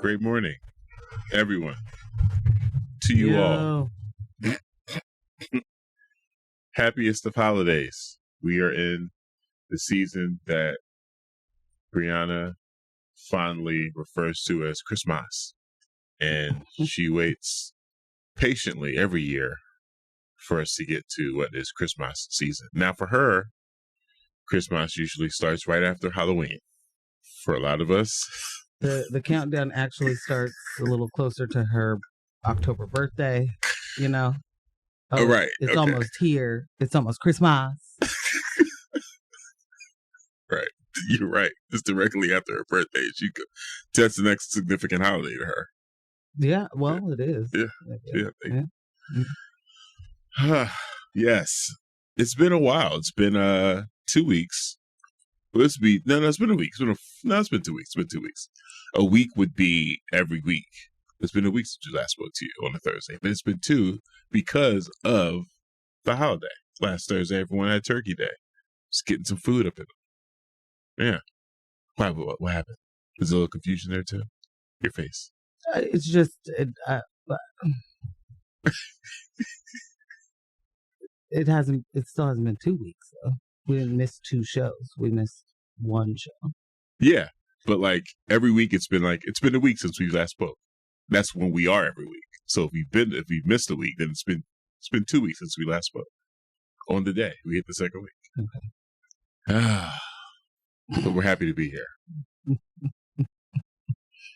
Great morning, everyone. To you all. Happiest of holidays. We are in the season that Brianna fondly refers to as Christmas. And she waits patiently every year for us to get to what is Christmas season. Now, for her, Christmas usually starts right after Halloween. For a lot of us, the countdown actually starts a little closer to her October birthday, you know. Oh, right. It's almost here. It's almost Christmas. Right. You're right. It's directly after her birthday. That's the next significant holiday to her. Yeah, well, it is. Yeah. Yes. It's been a while. It's been 2 weeks. It's been a week. It's been 2 weeks. It's been 2 weeks. A week would be every week. It's been a week since we last spoke to you on a Thursday, but it's been 2 because of the holiday. Last Thursday, everyone had Turkey Day. Just getting some food up in them. Yeah. What happened? There's a little confusion there too. Your face. It's just it still hasn't been 2 weeks though. We didn't miss 2 shows. We missed 1 show. Yeah. But like every week it's been a week since we last spoke. That's when we are every week. So if we missed a week, then it's been 2 weeks since we last spoke. On the day we hit the second week. Okay. But we're happy to be here.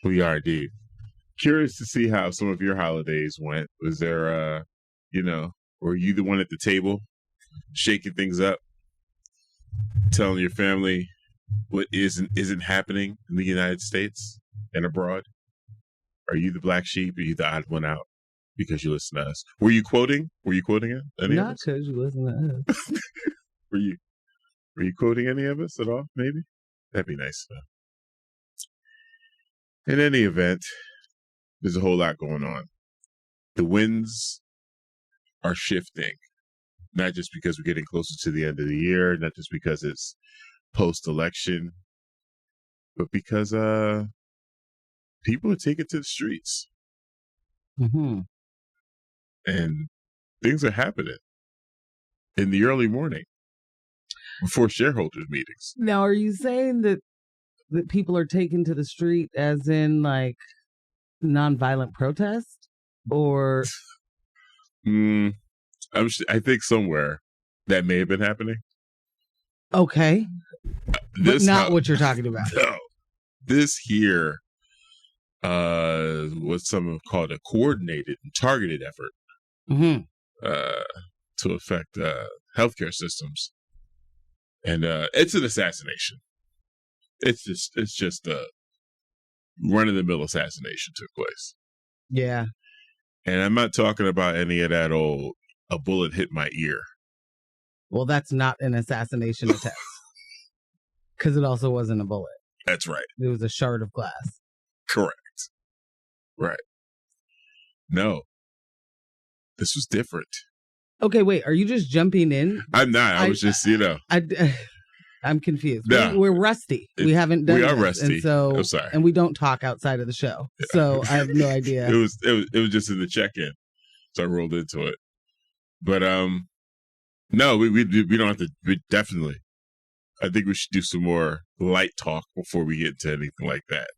We are indeed. Curious to see how some of your holidays went. Was there were you the one at the table shaking things up, telling your family what isn't happening in the United States and abroad? Are you the black sheep? Are you the odd one out because you listen to us? Were you quoting it? Not because you listen to us. Were you quoting any of us at all? Maybe that'd be nice. In any event, there's a whole lot going on. The winds are shifting, not just because we're getting closer to the end of the year, not just because it's post-election, but because people are taking to the streets. Mm-hmm. And things are happening in the early morning before shareholders meetings. Now, are you saying that people are taken to the street as in like nonviolent protest or? I think somewhere that may have been happening. Okay. But not what you're talking about. No. This here was some called a coordinated and targeted effort to affect healthcare systems. And it's an assassination. It's just a run-of-the-mill assassination took place. Yeah. And I'm not talking about any of that old, a bullet hit my ear. Well, that's not an assassination attempt. Because it also wasn't a bullet. That's right. It was a shard of glass. Correct. Right. No. This was different. Okay, wait. Are you just jumping in? I'm not. I was just, I'm confused. No. We're rusty. We haven't done. We are this, rusty. And so, I'm sorry. And we don't talk outside of the show. Yeah. So I have no idea. It was just in the check-in, so I rolled into it. But no, we don't have to. We definitely. I think we should do some more light talk before we get into anything like that.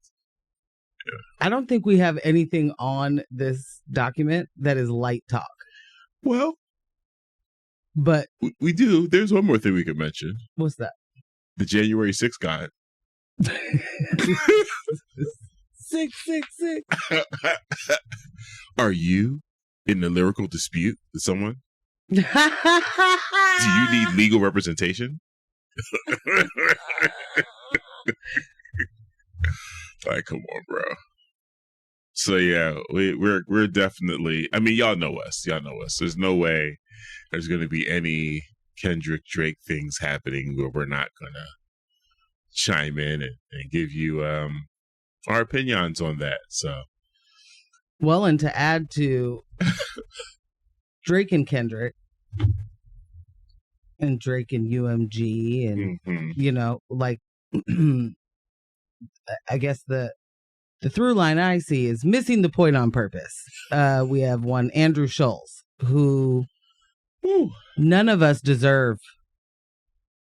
Yeah. I don't think we have anything on this document that is light talk. Well, but we do. There's one more thing we could mention. What's that? The January 6th Gawd. 666. Are you in a lyrical dispute with someone? Do you need legal representation? Like, come on, bro. So yeah, we're definitely. I mean, y'all know us. There's no way there's going to be any Kendrick Drake things happening where we're not gonna chime in and give you our opinions on that. So, well, and to add to Drake and Kendrick, and Drake and UMG, and like I guess the The through line I see is missing the point on purpose. We have one Andrew Schultz, who none of us deserve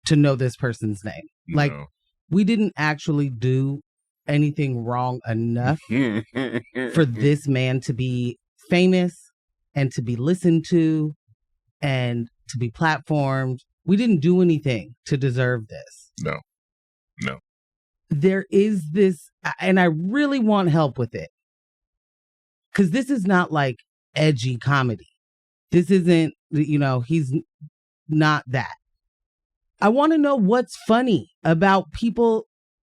to know this person's name. No. Like, we didn't actually do anything wrong enough for this man to be famous and to be listened to and to be platformed. We didn't do anything to deserve this. No. There is this, and I really want help with it, because this is not like edgy comedy. This isn't, he's not that. I want to know what's funny about people.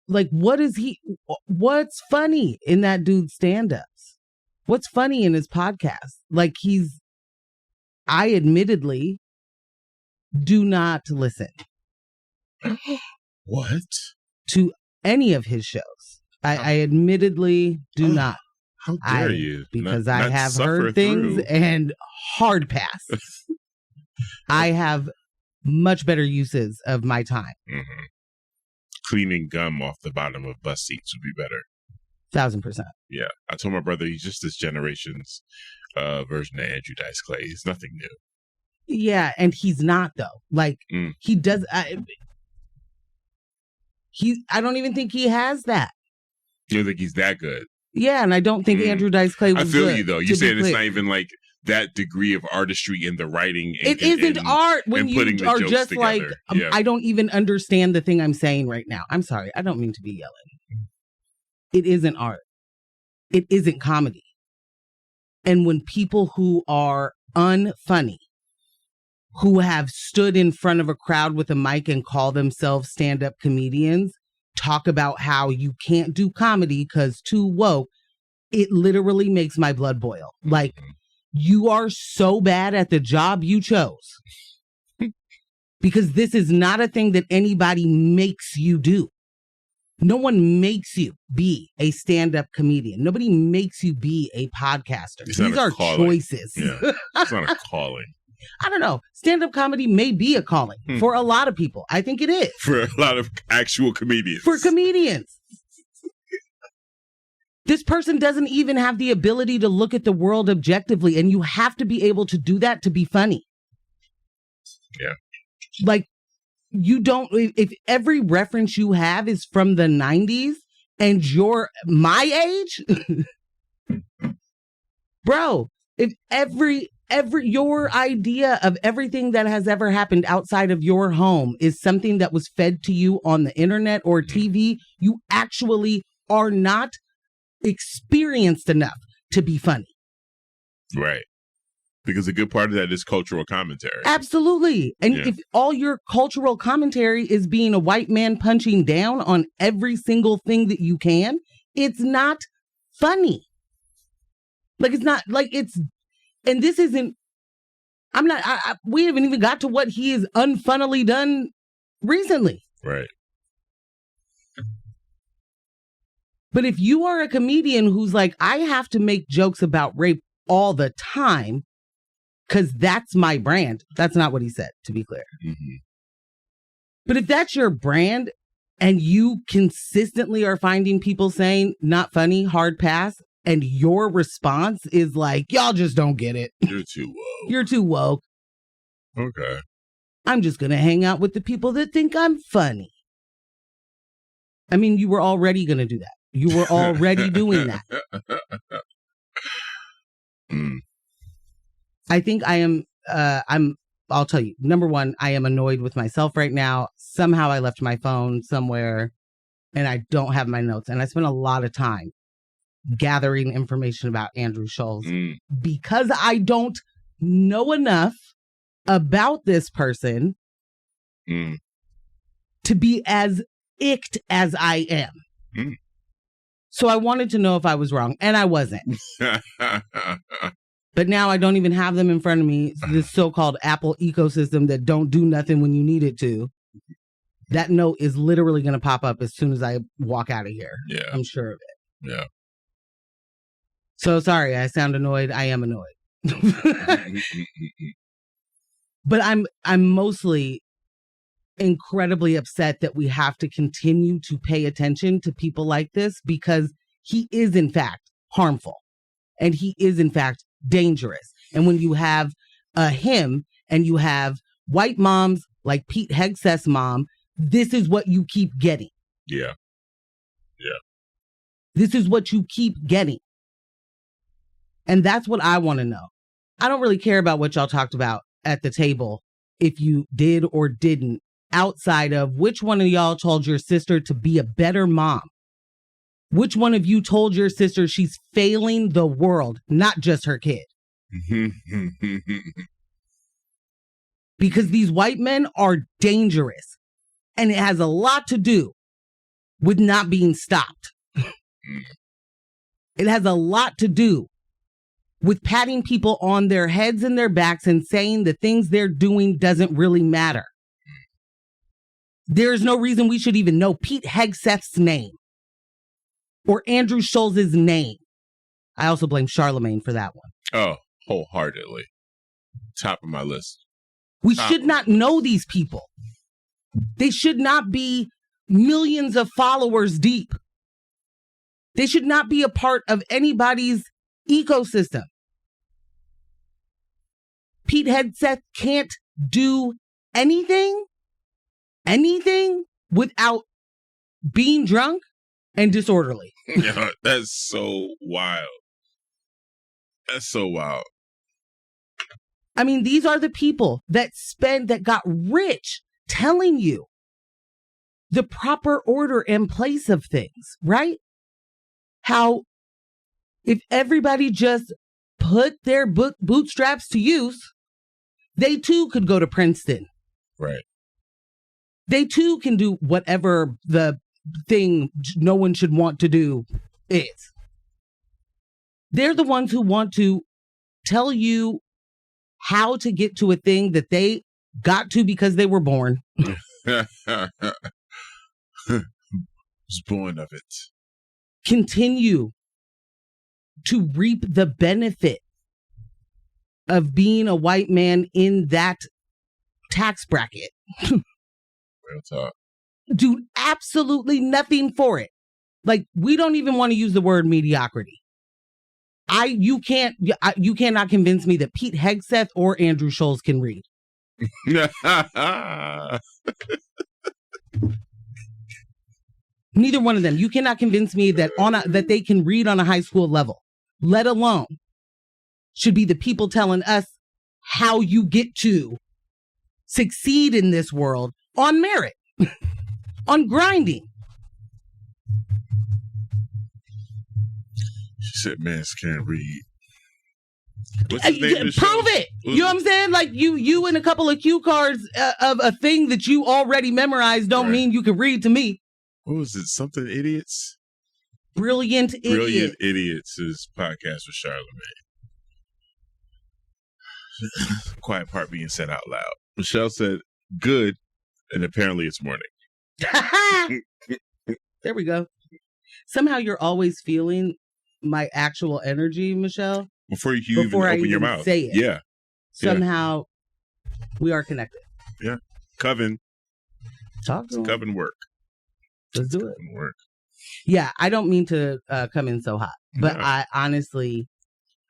Like, what's funny in that dude's stand-ups? What's funny in his podcast? Like, I admittedly do not listen. What? To any of his shows. I admittedly do not. How dare you? Because not I have heard things and hard pass. I have much better uses of my time. Mm-hmm. Cleaning gum off the bottom of bus seats would be better. 1,000%. Yeah. I told my brother he's just this generation's version of Andrew Dice Clay. He's nothing new. Yeah, and he's not, though. Like, he does... I don't even think he has that. You don't think he's that good? Yeah, and I don't think Andrew Dice Clay was good. I feel you, though. You're saying it's not even like that degree of artistry in the writing. It isn't art when you are just like, I don't even understand the thing I'm saying right now. I'm sorry. I don't mean to be yelling. It isn't art. It isn't comedy. And when people who are unfunny, who have stood in front of a crowd with a mic and call themselves stand-up comedians, talk about how you can't do comedy because too woke, it literally makes my blood boil. Like, you are so bad at the job you chose. Because this is not a thing that anybody makes you do. No one makes you be a stand-up comedian. Nobody makes you be a podcaster. These are choices. Yeah. It's not a calling. I don't know. Stand-up comedy may be a calling for a lot of people. I think it is. For a lot of actual comedians. For comedians. This person doesn't even have the ability to look at the world objectively, and you have to be able to do that to be funny. Yeah. Like, you don't, if every reference you have is from the 90s and you're my age, bro, if your idea of everything that has ever happened outside of your home is something that was fed to you on the internet or TV, you actually are not experienced enough to be funny. Right. Because a good part of that is cultural commentary. Absolutely. And if all your cultural commentary is being a white man punching down on every single thing that you can, it's not funny. Like, it's not, like, it's, and this isn't, we haven't even got to what he has unfunnily done recently. Right. But if you are a comedian who's like, I have to make jokes about rape all the time, because that's my brand. That's not what he said, to be clear. Mm-hmm. But if that's your brand and you consistently are finding people saying, not funny, hard pass, and your response is like, y'all just don't get it. You're too woke. You're too woke. Okay. I'm just going to hang out with the people that think I'm funny. I mean, you were already going to do that. You were already doing that. I think I am, I'll tell you, number one, I am annoyed with myself right now. Somehow I left my phone somewhere and I don't have my notes. And I spent a lot of time gathering information about Andrew Schultz because I don't know enough about this person to be as icked as I am. So I wanted to know if I was wrong, and I wasn't. But now I don't even have them in front of me. This so-called Apple ecosystem that don't do nothing when you need it to. That note is literally going to pop up as soon as I walk out of here. Yeah. I'm sure of it. Yeah. So sorry, I sound annoyed. I am annoyed. But I'm mostly incredibly upset that we have to continue to pay attention to people like this, because he is in fact harmful and he is in fact dangerous. And when you have him and you have white moms like Pete Hegseth's mom, this is what you keep getting. Yeah. This is what you keep getting. And that's what I want to know. I don't really care about what y'all talked about at the table, if you did or didn't, outside of which one of y'all told your sister to be a better mom. Which one of you told your sister she's failing the world, not just her kid? Because these white men are dangerous. And it has a lot to do with not being stopped. It has a lot to do with patting people on their heads and their backs and saying the things they're doing doesn't really matter. There's no reason we should even know Pete Hegseth's name or Andrew Schultz's name. I also blame Charlemagne for that one. Oh, wholeheartedly. Top of my list. We should not know these people. They should not be millions of followers deep. They should not be a part of anybody's ecosystem. Pete Hegseth can't do anything without being drunk and disorderly. Yeah, that's so wild. That's so wild. I mean, these are the people that got rich telling you the proper order and place of things, right? How if everybody just put their bootstraps to use, they too could go to Princeton. Right. They too can do whatever the thing no one should want to do is. They're the ones who want to tell you how to get to a thing that they got to because they were born. Was born of it. Continue to reap the benefit of being a white man in that tax bracket. Real talk. Do absolutely nothing for it. Like, we don't even want to use the word mediocrity. You cannot convince me that Pete Hegseth or Andrew Schultz can read. Neither one of them. You cannot convince me that that they can read on a high school level, let alone should be the people telling us how you get to succeed in this world on merit, on grinding. She said, "Man, can't read." What's his name? Prove it. You know what I'm saying? Like you and a couple of cue cards of a thing that you already memorized don't mean you can read to me. What was it? Something Idiots? Brilliant Idiots. Brilliant Idiots is podcast with Charlemagne. Quiet part being said out loud. Michelle said, "Good," and apparently it's morning. There we go. Somehow you're always feeling my actual energy, Michelle. Before you even open your mouth. Say it. Yeah. Somehow we are connected. Yeah. Coven. Talk to him. Coven work. Let's do it. Work. Yeah, I don't mean to come in so hot, but No. I honestly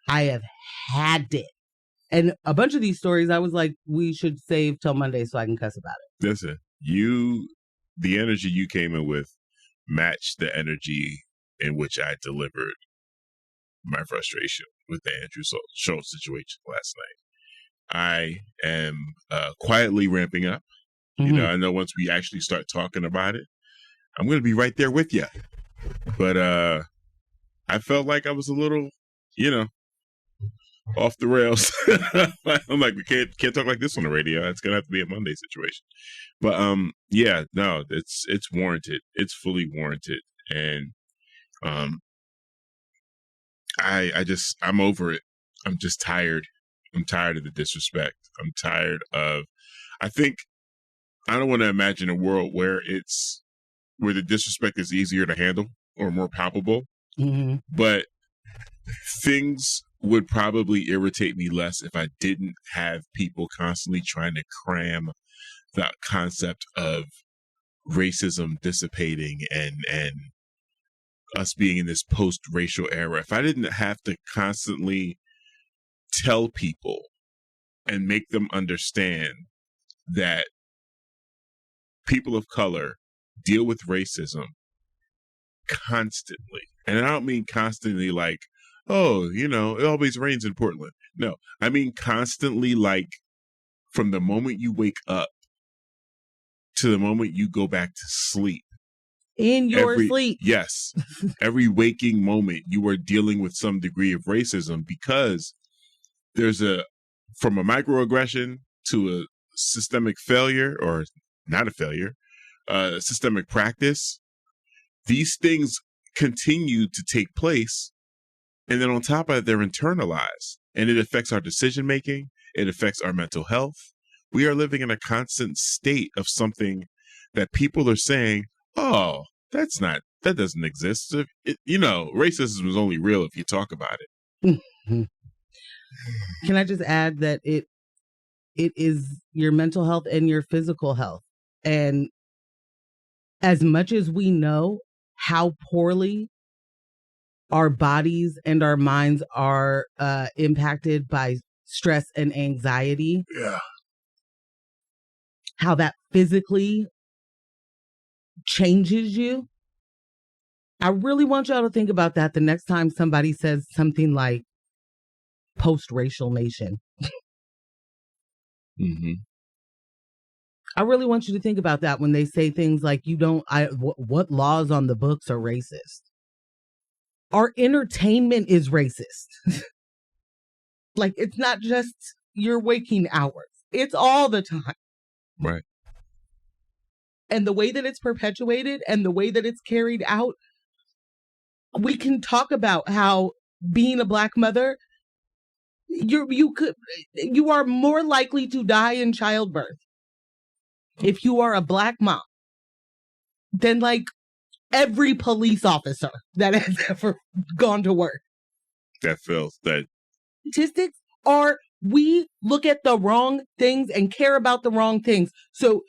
have had it. And a bunch of these stories, I was like, we should save till Monday so I can cuss about it. Listen, the energy you came in with matched the energy in which I delivered my frustration with the Andrew Schultz situation last night. I am quietly ramping up. Mm-hmm. You know, I know once we actually start talking about it, I'm going to be right there with you. But I felt like I was a little, off the rails. I'm like, we can't talk like this on the radio. It's going to have to be a Monday situation. But yeah, no, it's warranted. It's fully warranted. And I'm over it. I'm just tired. I'm tired of the disrespect. I'm tired of, I don't want to imagine a world where the disrespect is easier to handle or more palpable. Mm-hmm. But things would probably irritate me less if I didn't have people constantly trying to cram that concept of racism dissipating and us being in this post-racial era, if I didn't have to constantly tell people and make them understand that people of color deal with racism constantly. And I don't mean constantly like, oh, it always rains in Portland. No, I mean constantly, like from the moment you wake up to the moment you go back to sleep. In your sleep. Yes. Every waking moment you are dealing with some degree of racism, because there's from a microaggression to a systemic failure, or not a failure, systemic practice. These things continue to take place. And then on top of it, they're internalized, and it affects our decision making. It affects our mental health. We are living in a constant state of something that people are saying, oh, that doesn't exist. Racism is only real if you talk about it. Can I just add that it is your mental health and your physical health. And as much as we know how poorly our bodies and our minds are impacted by stress and anxiety, how that physically changes you, I really want y'all to think about that the next time somebody says something like post-racial nation. Mm-hmm. I really want you to think about that when they say things like, what laws on the books are racist? Our entertainment is racist. Like, it's not just your waking hours. It's all the time. Right. And the way that it's perpetuated and the way that it's carried out, we can talk about how being a Black mother, you are more likely to die in childbirth if you are a Black mom than like every police officer that has ever gone to work. Statistics are, we look at the wrong things and care about the wrong things. So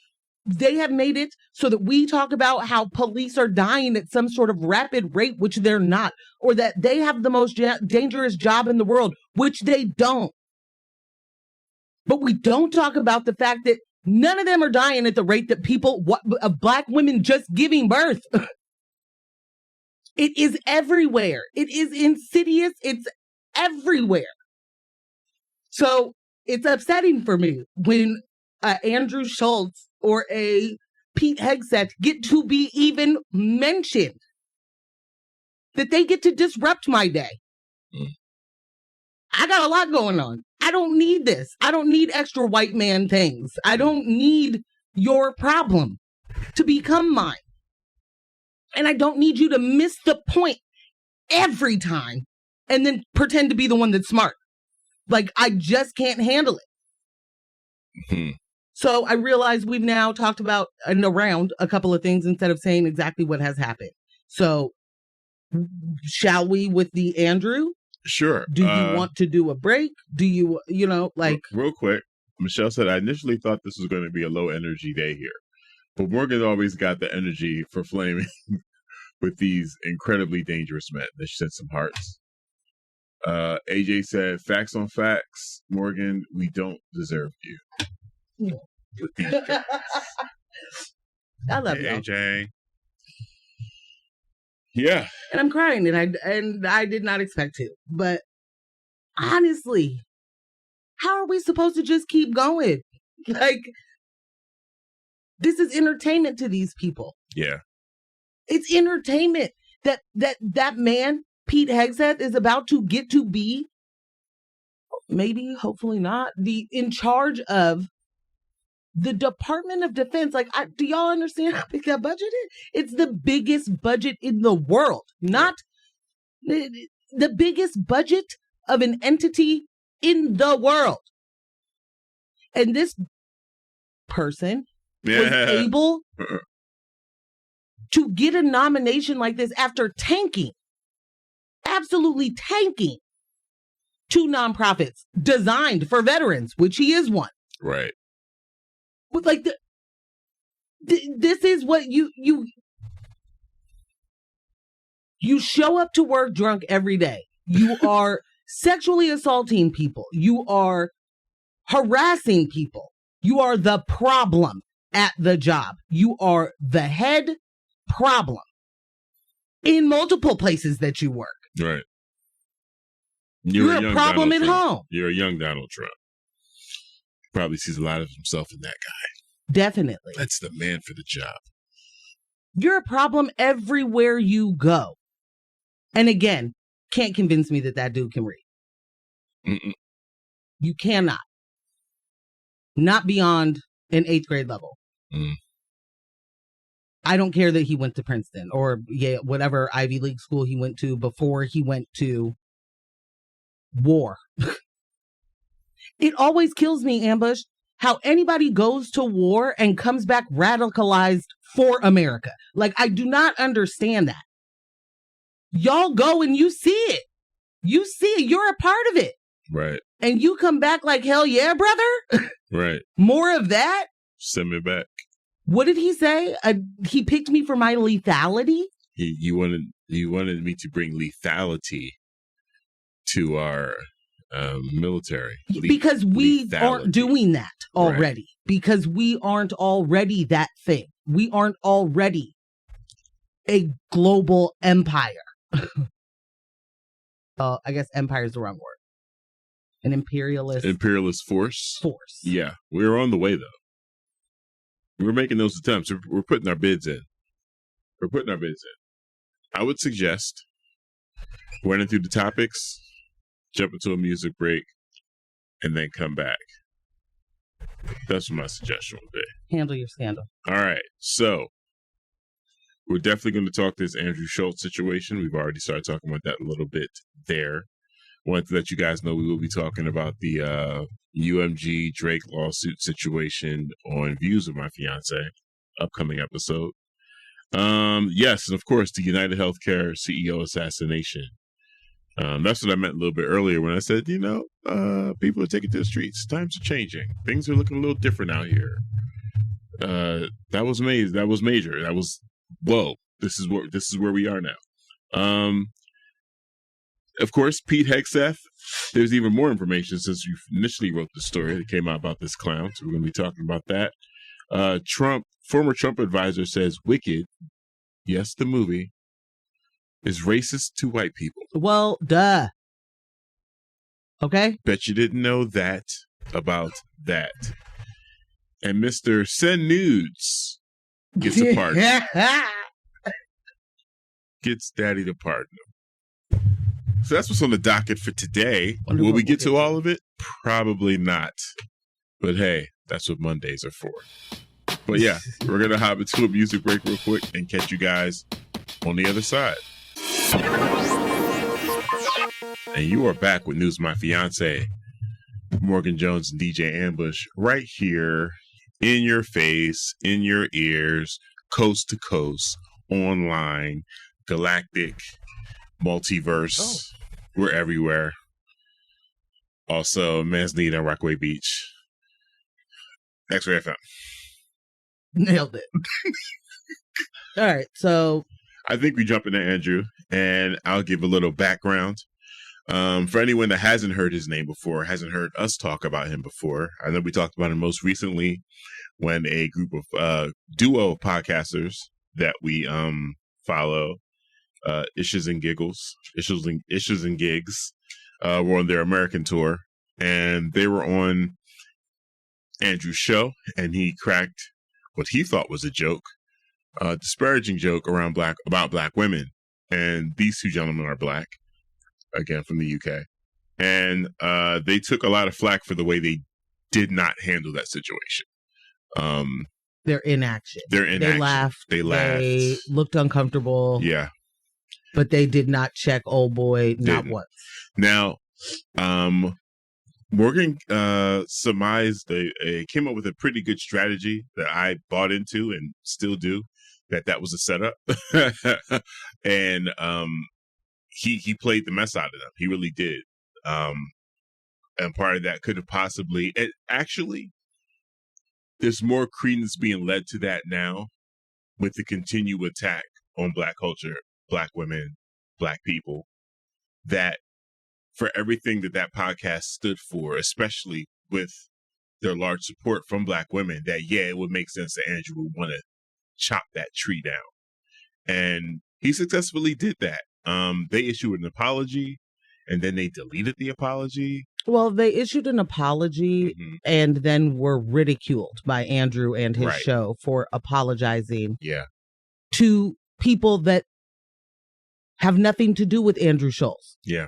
they have made it so that we talk about how police are dying at some sort of rapid rate, which they're not, or that they have the most dangerous job in the world, which they don't. But we don't talk about the fact that none of them are dying at the rate that Black women just giving birth. It is everywhere. It is insidious. It's everywhere. So it's upsetting for me when Andrew Shultz or a Pete Hegseth get to be even mentioned, that they get to disrupt my day. I got a lot going on. I don't need this. I don't need extra white man things. I don't need your problem to become mine. And I don't need you to miss the point every time and then pretend to be the one that's smart. Like, I just can't handle it. Mm-hmm. So I realize we've now talked about and around a couple of things instead of saying exactly what has happened. So shall we with the Andrew? Sure. Do you want to do a break? Do you, Real quick, Michelle said, I initially thought this was going to be a low energy day here. But Morgan always got the energy for flaming with these incredibly dangerous men. They sent some hearts. AJ said, facts on facts. Morgan, we don't deserve you. I love you, AJ. Yeah. And I'm crying, and I did not expect to. But honestly, how are we supposed to just keep going? Like, this is entertainment to these people. Yeah. It's entertainment that man, Pete Hegseth, is about to get to be, maybe, hopefully not, in charge of the Department of Defense. Like, do y'all understand how big that budget is? It's the biggest budget in the world, not the biggest budget of an entity in the world. And this person was able to get a nomination like this after absolutely tanking 2 nonprofits designed for veterans, which he is one. Right. But like, this is what you You show up to work drunk every day. You are sexually assaulting people. You are harassing people. You are the problem at the job. You are the head problem in multiple places that you work. Right. You're a problem at home. You're a young Donald Trump. Probably sees a lot of himself in that guy. Definitely. That's the man for the job. You're a problem everywhere you go. And again, can't convince me that dude can read. Mm-mm. You cannot. Not beyond an 8th grade level. Mm. I don't care that he went to Princeton or whatever Ivy League school he went to before he went to war. It always kills me, Ambush, how anybody goes to war and comes back radicalized for America. Like, I do not understand that. Y'all go and you see it. You see it. You're a part of it. Right. And you come back like, hell yeah, brother. Right. More of that. Send me back. What did he say? He picked me for my lethality? You wanted me to bring lethality to our military. Because we aren't doing that already. Right. Because we aren't already that thing. We aren't already a global empire. I guess empire is the wrong word. An imperialist force. Yeah, we're on the way though. We're making those attempts. We're putting our bids in. I would suggest running through the topics, jump into a music break, and then come back. That's what my suggestion would be. Handle your scandal. All right, so we're definitely going to talk this Andrew Shultz situation. We've already started talking about that a little bit there. Wanted to let you guys know we will be talking about the UMG Drake lawsuit situation on Views of My Fiancé, upcoming episode. Yes, and of course, the United Healthcare CEO assassination. That's what I meant a little bit earlier when I said, people are taking to the streets. Times are changing. Things are looking a little different out here. That was major. That was, whoa, this is where we are now. Of course, Pete Hegseth, there's even more information since you initially wrote the story that came out about this clown. So we're going to be talking about that. Former Trump advisor says Wicked, yes, the movie, is racist to white people. Well, duh. Okay. Bet you didn't know that about that. And Mr. Send Nudes gets a pardon. Gets daddy to pardon him. So that's what's on the docket for today. Will we get to all of it? Probably not. But hey, that's what Mondays are for. But yeah, we're going to hop into a music break real quick and catch you guys on the other side. And you are back with News My Fiancé, Morgan Jones and DJ Ambush, right here in your face, in your ears, coast to coast, online, galactic, multiverse. Oh. We're everywhere. Also, Manzanita and Rockaway Beach. X-Ray FM. Nailed it. All right, so I think we jump into Andrew, and I'll give a little background. For anyone that hasn't heard his name before, hasn't heard us talk about him before, I know we talked about him most recently when a group of duo of podcasters that we follow, Issues and Gigs, were on their American tour, and they were on Andrew's show, and he cracked what he thought was a joke, disparaging joke about black women. And these two gentlemen are black, again from the UK, and they took a lot of flack for the way they did not handle that situation. Their inaction. They laughed. They looked uncomfortable. Yeah. But they did not check old boy not once. Now, Morgan surmised came up with a pretty good strategy that I bought into and still do, that was a setup. And he played the mess out of them. He really did. And part of that could have possibly, actually, there's more credence being led to that now with the continued attack on black culture, black women, Black people, that for everything that podcast stood for, especially with their large support from Black women, that, yeah, it would make sense that Andrew would want to chop that tree down. And he successfully did that. They issued an apology, and then they deleted the apology. Well, they issued an apology and then were ridiculed by Andrew and his show for apologizing to people that have nothing to do with Andrew Schultz. Yeah.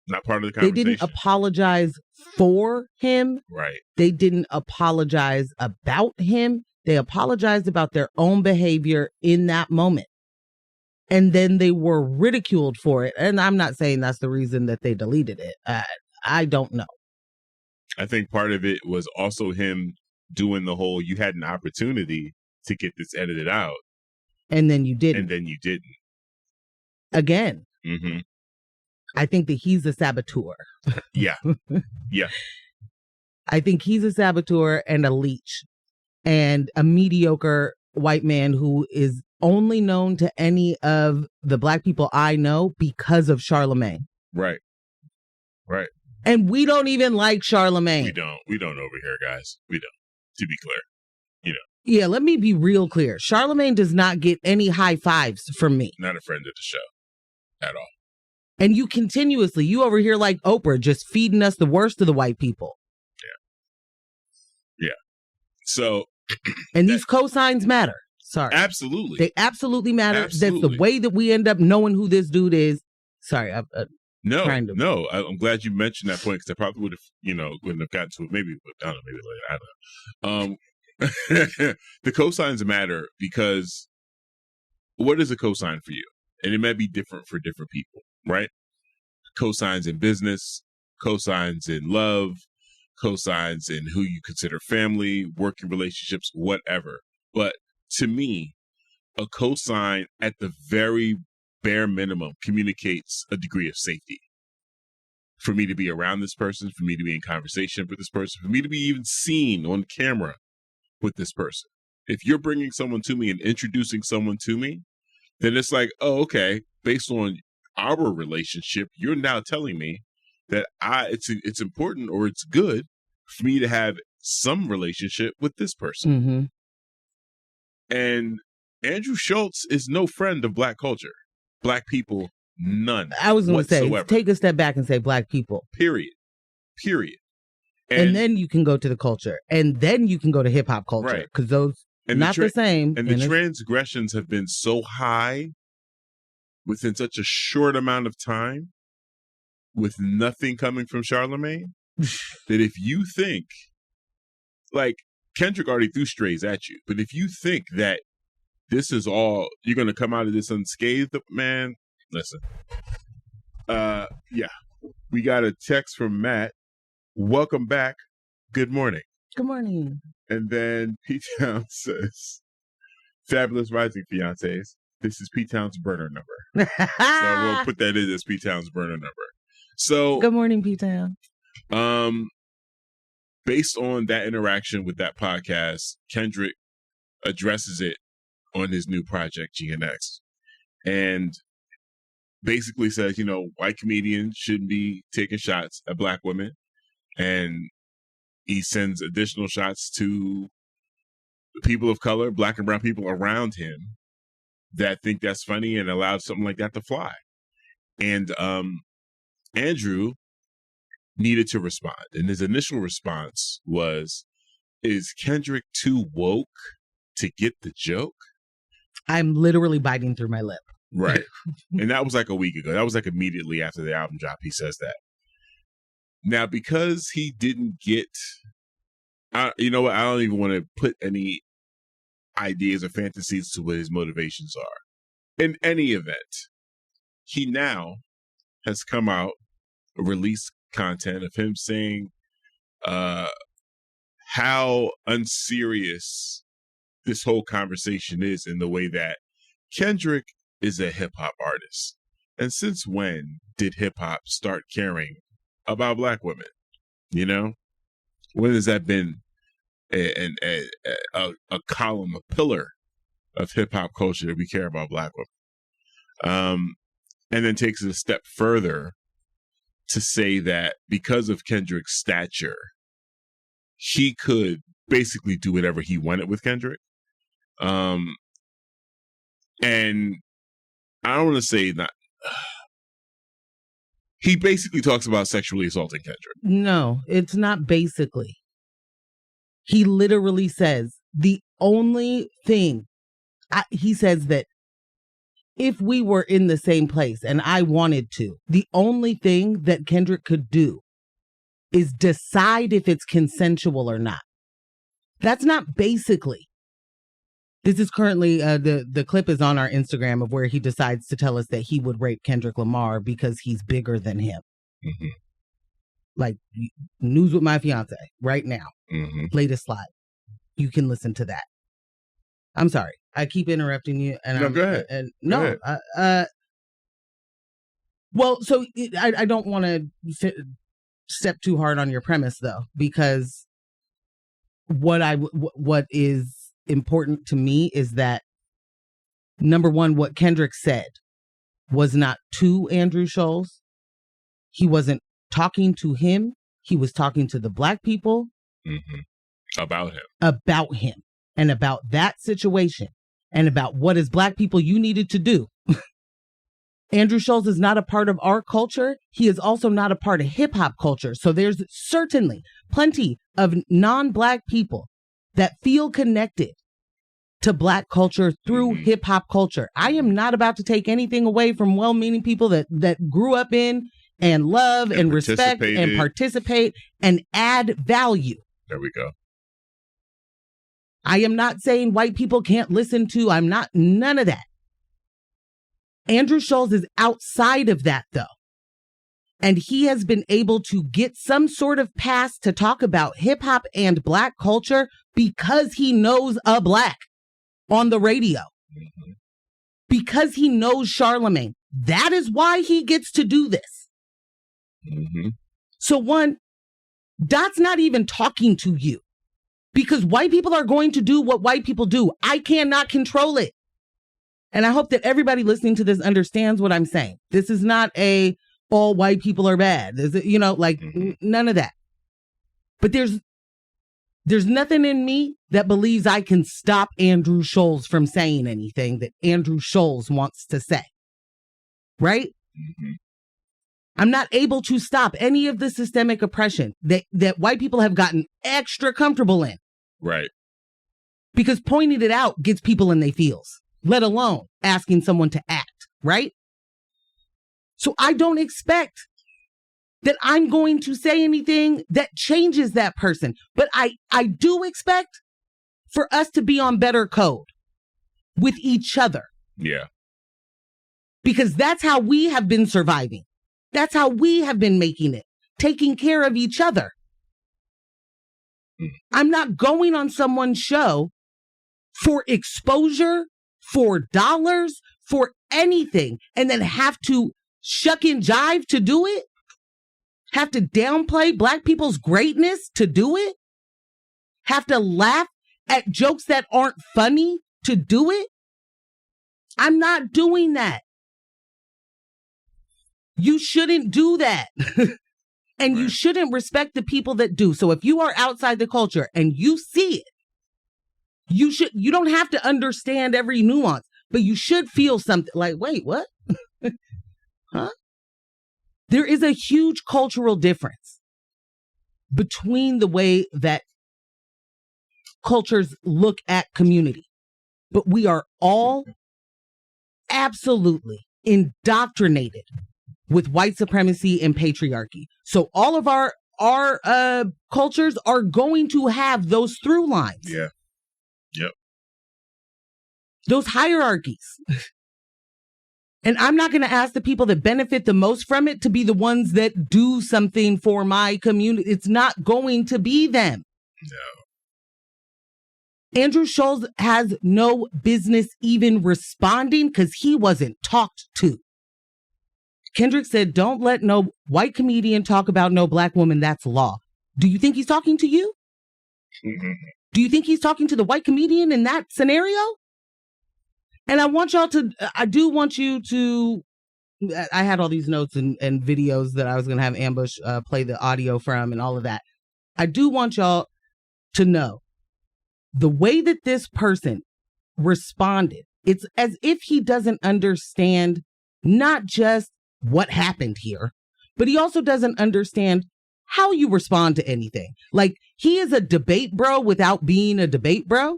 Not part of the conversation. They didn't apologize for him. Right. They didn't apologize about him. They apologized about their own behavior in that moment. And then they were ridiculed for it. And I'm not saying that's the reason that they deleted it. I don't know. I think part of it was also him doing the whole, you had an opportunity to get this edited out. And then you didn't. Again. Mm-hmm. I think that he's a saboteur. Yeah. I think he's a saboteur and a leech and a mediocre white man who is only known to any of the Black people I know because of Charlemagne. Right. And we don't even like Charlemagne. We don't over here, guys. We don't, to be clear. Yeah, let me be real clear. Charlemagne does not get any high fives from me. Not a friend of the show at all. And you over here like Oprah, just feeding us the worst of the white people. Yeah. So. And these cosigns matter. Sorry. Absolutely. They absolutely matter. Absolutely. That's the way that we end up knowing who this dude is. Sorry. No. I'm glad you mentioned that point because I probably would have, wouldn't have gotten to it. Maybe later. I don't know. The cosigns matter because what is a cosign for you? And it might be different for different people, right? Cosigns in business, cosigns in love, cosigns in who you consider family, working relationships, whatever. But to me, a cosign at the very bare minimum communicates a degree of safety. For me to be around this person, for me to be in conversation with this person, for me to be even seen on camera with this person. If you're bringing someone to me and introducing someone to me, then it's like, oh, okay, based on our relationship, you're now telling me that it's important or it's good for me to have some relationship with this person. Mm-hmm. And Andrew Schultz is no friend of Black culture. Black people, none. I was going to say, take a step back and say Black people. Period. And then you can go to the culture. And then you can go to hip hop culture. Right. Because those not the same. And the transgressions have been so high within such a short amount of time with nothing coming from Charlemagne that if you think, like, Kendrick already threw strays at you, but if you think that this is all, you're going to come out of this unscathed, man, listen. Yeah. We got a text from Matt. Welcome back. Good morning. Good morning. And then P-Town says, fabulous rising fiancés. This is P-Town's burner number. So we'll put that in as P-Town's burner number. So good morning, P-Town. Based on that interaction with that podcast, Kendrick addresses it on his new project, GNX, and basically says, white comedians shouldn't be taking shots at Black women. And he sends additional shots to people of color, Black and brown people around him that think that's funny and allow something like that to fly. And Andrew needed to respond. And his initial response was, is Kendrick too woke to get the joke? I'm literally biting through my lip. Right. And that was like a week ago. That was like immediately after the album drop. He says that. Now, because he didn't get, you know what? I don't even want to put any ideas or fantasies to what his motivations are. In any event, he now has come out, released content of him saying how unserious this whole conversation is in the way that Kendrick is a hip hop artist. And since when did hip hop start caring about Black women? When has that been a column, a pillar of hip hop culture that we care about Black women? and then takes it a step further to say that because of Kendrick's stature, he could basically do whatever he wanted with Kendrick. And I don't want to say not. He basically talks about sexually assaulting Kendrick. No, it's not basically. He literally says the only thing, he says that if we were in the same place and I wanted to, the only thing that Kendrick could do is decide if it's consensual or not. That's not basically. This is currently, the clip is on our Instagram of where he decides to tell us that he would rape Kendrick Lamar because he's bigger than him. Mm-hmm. Like, news with my fiance right now. Mm-hmm. Latest slide. You can listen to that. I'm sorry. I keep interrupting you. And go ahead. Go ahead. Well, so I don't want to step too hard on your premise, though, because what is important to me is that, number one, what Kendrick said was not to Andrew Schultz. He wasn't talking to him. He was talking to the Black people. Mm-hmm. About him. And about that situation. And about what as Black people you needed to do. Andrew Schultz is not a part of our culture. He is also not a part of hip hop culture. So there's certainly plenty of non-Black people that feel connected to Black culture through hip hop culture. I am not about to take anything away from well-meaning people that grew up in and love and respect and participate and add value. There we go. I am not saying white people can't listen to, none of that. Andrew Schultz is outside of that, though. And he has been able to get some sort of pass to talk about hip hop and Black culture because he knows a Black on the radio. Mm-hmm. Because he knows Charlemagne. That is why he gets to do this. Mm-hmm. So one, Dot's not even talking to you. Because white people are going to do what white people do. I cannot control it. And I hope that everybody listening to this understands what I'm saying. This is not all white people are bad. None of that. But there's nothing in me that believes I can stop Andrew Schultz from saying anything that Andrew Schultz wants to say. Right? Mm-hmm. I'm not able to stop any of the systemic oppression that white people have gotten extra comfortable in. Right. Because pointing it out gets people in their feels, let alone asking someone to act, right? So I don't expect that I'm going to say anything that changes that person. But I do expect for us to be on better code with each other. Yeah. Because that's how we have been surviving. That's how we have been making it, taking care of each other. I'm not going on someone's show for exposure, for dollars, for anything, and then have to shuck and jive to do it? Have to downplay Black people's greatness to do it? Have to laugh at jokes that aren't funny to do it? I'm not doing that. You shouldn't do that. And right. You shouldn't respect the people that do. So if you are outside the culture and you see it, you don't have to understand every nuance, but you should feel something like, wait, what? Huh? There is a huge cultural difference between the way that cultures look at community. But we are all absolutely indoctrinated with white supremacy and patriarchy. So all of our cultures are going to have those through lines. Yeah. Yep. Those hierarchies. And I'm not going to ask the people that benefit the most from it to be the ones that do something for my community. It's not going to be them. No. Andrew Schultz has no business even responding because he wasn't talked to. Kendrick said, don't let no white comedian talk about no Black woman. That's law. Do you think he's talking to you? Mm-hmm. Do you think he's talking to the white comedian in that scenario? And I do want you to I had all these notes and videos that I was going to have Ambush play the audio from and all of that. I do want y'all to know the way that this person responded. It's as if he doesn't understand not just what happened here, but he also doesn't understand how you respond to anything. Like, he is a debate bro without being a debate bro.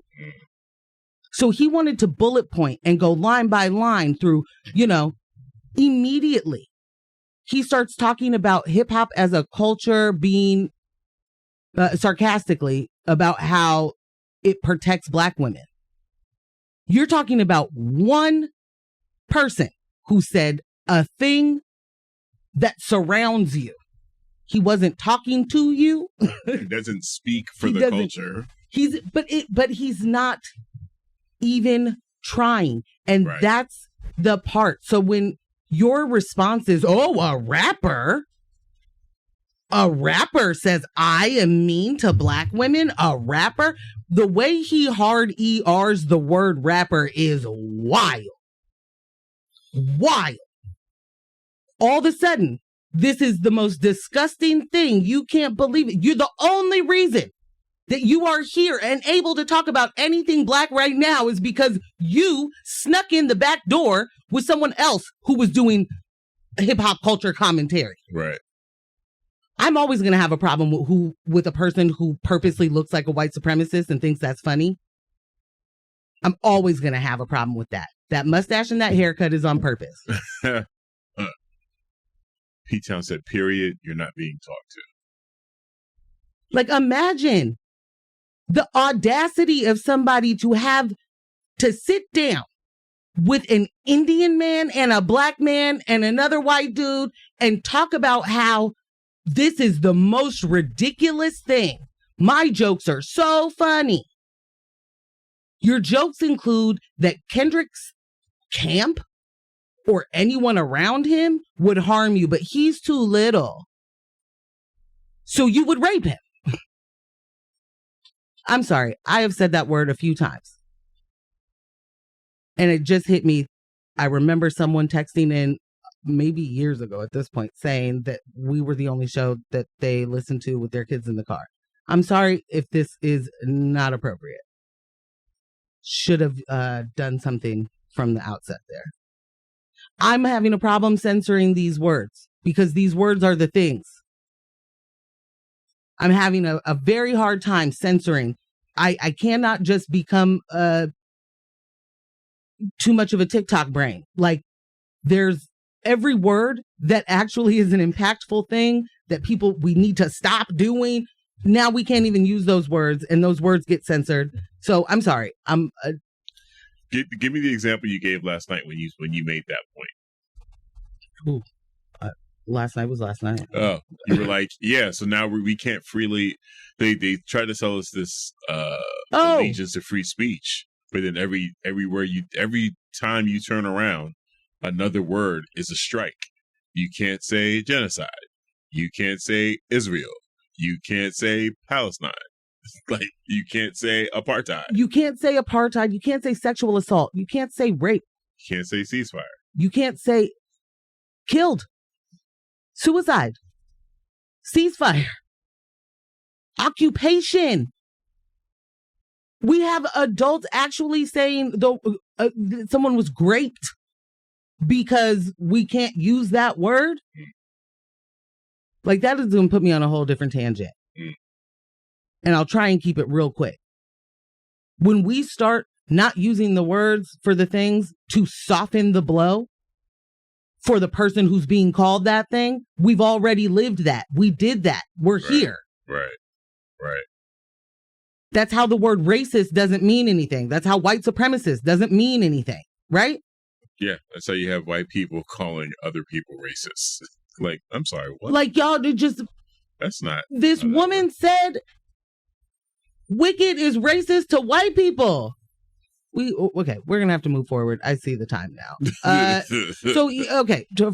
So he wanted to bullet point and go line by line through, immediately. He starts talking about hip hop as a culture, being sarcastically about how it protects Black women. You're talking about one person who said a thing that surrounds you. He wasn't talking to you. He doesn't speak for the culture. But he's not even trying. And that's the part. So when your response is, oh, a rapper says I am mean to Black women, a rapper, the way he hard ERs the word rapper is wild. Wild. All of a sudden, this is the most disgusting thing. You can't believe it. You're the only reason that you are here and able to talk about anything Black right now is because you snuck in the back door with someone else who was doing hip hop culture commentary. Right. I'm always going to have a problem with a person who purposely looks like a white supremacist and thinks that's funny. I'm always going to have a problem with that. That mustache and that haircut is on purpose. P-Town said, period, you're not being talked to. Like, imagine the audacity of somebody to sit down with an Indian man and a Black man and another white dude and talk about how this is the most ridiculous thing. My jokes are so funny. Your jokes include that Kendrick's camp or anyone around him would harm you, but he's too little. So you would rape him. I'm sorry. I have said that word a few times. And it just hit me. I remember someone texting in maybe years ago at this point saying that we were the only show that they listened to with their kids in the car. I'm sorry if this is not appropriate. Should have done something from the outset there. I'm having a problem censoring these words because these words are the things. I'm having a very hard time censoring. I cannot just become too much of a TikTok brain. Like, there's every word that actually is an impactful thing that we need to stop doing. Now we can't even use those words and those words get censored. So I'm sorry. Give me the example you gave last night when you made that point. Ooh, last night was last night. Oh, you were like, yeah. So now we can't freely. They try to sell us this allegiance to free speech, but then every time you turn around, another word is a strike. You can't say genocide. You can't say Israel. You can't say Palestine. Like, you can't say apartheid. You can't say apartheid. You can't say sexual assault. You can't say rape. You can't say ceasefire. You can't say killed. Suicide. Ceasefire. Occupation. We have adults actually saying someone was raped because we can't use that word. Like, that is going to put me on a whole different tangent. And I'll try and keep it real quick. When we start not using the words for the things to soften the blow for the person who's being called that thing, we've already lived that. We did that. We're here. Right. That's how the word racist doesn't mean anything. That's how white supremacist doesn't mean anything. Right? Yeah. That's how you have white people calling other people racist. Like, I'm sorry, what? Like, y'all just... That's not... This woman said Wicked is racist to white people. Okay, we're going to have to move forward. I see the time now.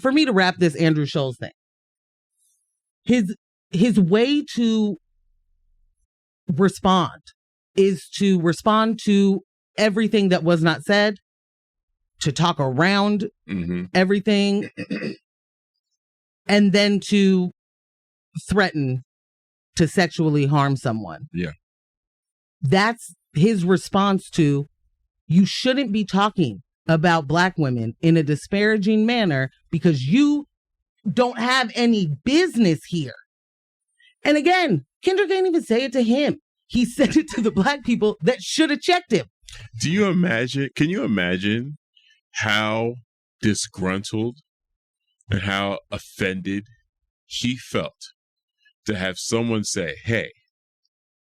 For me to wrap this Andrew Schultz thing. His way to respond is to respond to everything that was not said to talk around everything, and then to threaten to sexually harm someone. Yeah. That's his response to, you shouldn't be talking about Black women in a disparaging manner because you don't have any business here. And again, Kendrick didn't even say it to him. He said it to the Black people that should have checked him. Can you imagine how disgruntled and how offended he felt to have someone say, hey,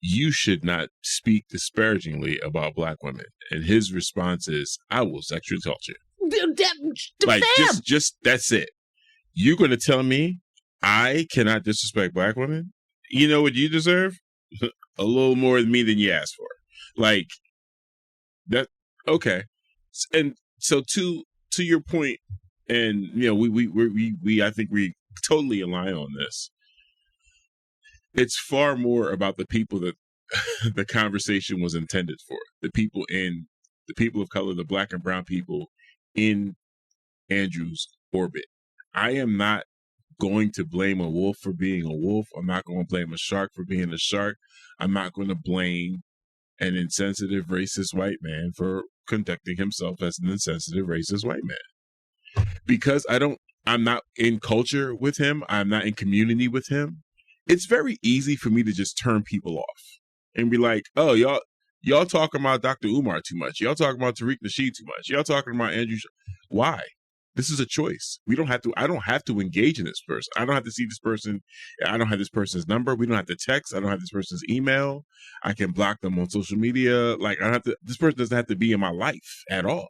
you should not speak disparagingly about Black women. And his response is, I will sexually assault you. Like, just that's it. You're going to tell me I cannot disrespect Black women? You know what you deserve? A little more than me than you asked for. Like, that, okay. And so to your point, and, you know, we I think we totally align on this. It's far more about the people that the conversation was intended for. The people of color, the Black and brown people in Andrew's orbit. I am not going to blame a wolf for being a wolf. I'm not going to blame a shark for being a shark. I'm not going to blame an insensitive, racist white man for conducting himself as an insensitive, racist white man. Because I'm not in culture with him. I'm not in community with him. It's very easy for me to just turn people off and be like, oh, y'all talking about Dr. Umar too much. Y'all talking about Tariq Nasheed too much. Y'all talking about Andrew. Why? This is a choice. I don't have to engage in this person. I don't have to see this person. I don't have this person's number. We don't have to text. I don't have this person's email. I can block them on social media. Like, this person doesn't have to be in my life at all.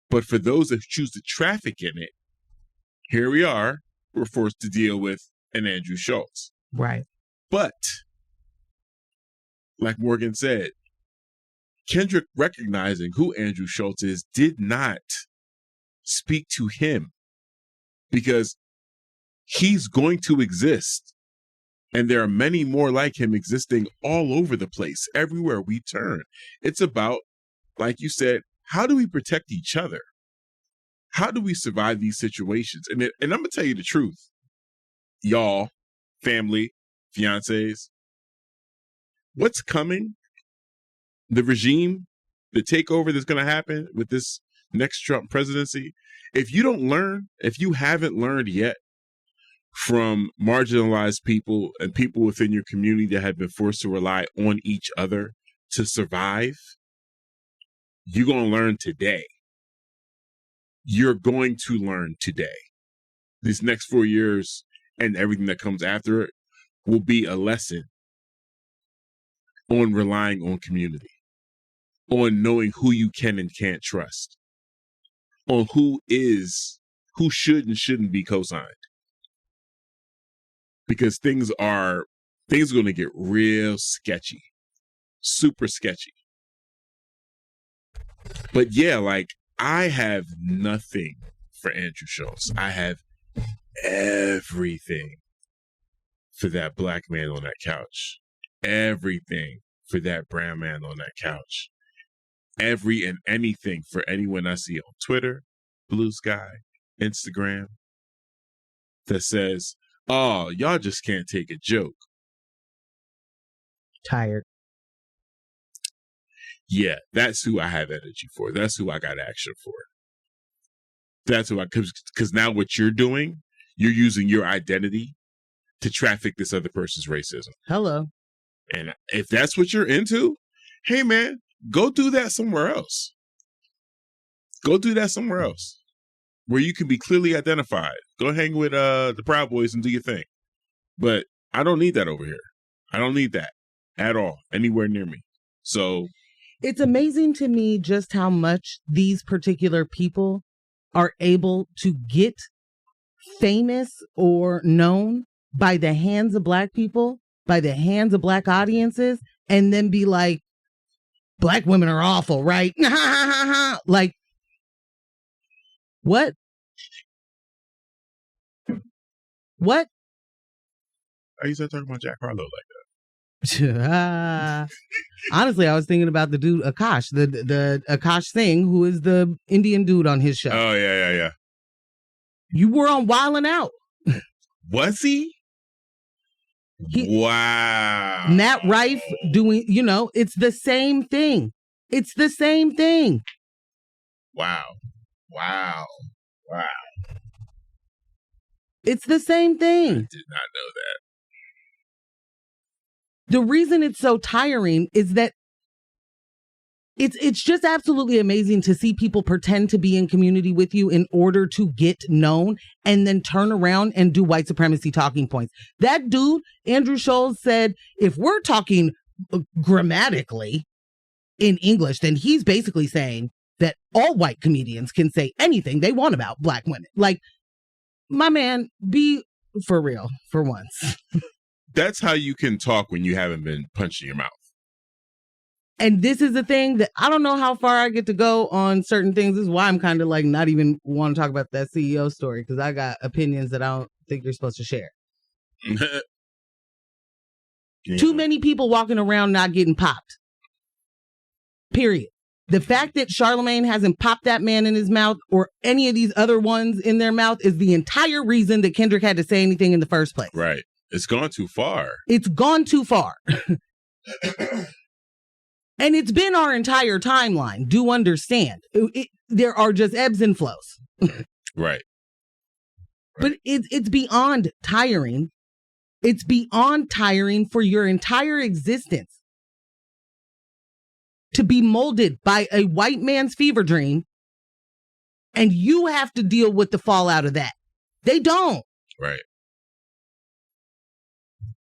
But for those that choose to traffic in it, here we are. We're forced to deal with an Andrew Shultz. Right. But, like Morgan said, Kendrick recognizing who Andrew Shultz is did not speak to him because he's going to exist. And there are many more like him existing all over the place, everywhere we turn. It's about, like you said, how do we protect each other? How do we survive these situations? And I'm going to tell you the truth, y'all, family, fiancés, what's coming, the regime, the takeover that's going to happen with this next Trump presidency, if you haven't learned yet from marginalized people and people within your community that have been forced to rely on each other to survive, you're going to learn today. You're going to learn today. These next 4 years and everything that comes after it will be a lesson on relying on community, on knowing who you can and can't trust, on who should and shouldn't be co-signed. Because things are going to get real sketchy, super sketchy. But yeah, like, I have nothing for Andrew Shultz. I have everything for that Black man on that couch. Everything for that brown man on that couch. Every and anything for anyone I see on Twitter, Blue Sky, Instagram, that says, oh, y'all just can't take a joke. Tired. Yeah, that's who I have energy for. That's who I got action for. That's who because now what you're doing, you're using your identity to traffic this other person's racism. Hello. And if that's what you're into, hey man, go do that somewhere else. Go do that somewhere else where you can be clearly identified. Go hang with the Proud Boys and do your thing. But I don't need that over here. I don't need that at all, anywhere near me. So it's amazing to me just how much these particular people are able to get famous or known by the hands of Black people, by the hands of Black audiences, and then be like, Black women are awful, right? Like, what? What? I used to talk about Jack Harlow like that. Honestly, I was thinking about the dude Akash, the Akash Singh, who is the Indian dude on his show. Oh yeah. You were on Wildin' Out. Was he? Wow. Matt Rife doing, it's the same thing. It's the same thing. Wow. It's the same thing. I did not know that. The reason it's so tiring is that it's just absolutely amazing to see people pretend to be in community with you in order to get known and then turn around and do white supremacy talking points. That dude, Andrew Schultz, said, if we're talking grammatically in English, then he's basically saying that all white comedians can say anything they want about black women. Like, my man, be for real for once. That's how you can talk when you haven't been punched in your mouth. And this is the thing that I don't know how far I get to go on certain things. This is why I'm kind of like not even want to talk about that CEO story, because I got opinions that I don't think you're supposed to share. Yeah. Too many people walking around not getting popped. Period. The fact that Charlemagne hasn't popped that man in his mouth or any of these other ones in their mouth is the entire reason that Kendrick had to say anything in the first place. Right. It's gone too far. It's gone too far. And it's been our entire timeline. Do understand. There are just ebbs and flows. Right. But it's beyond tiring. It's beyond tiring for your entire existence to be molded by a white man's fever dream, and you have to deal with the fallout of that. They don't. Right.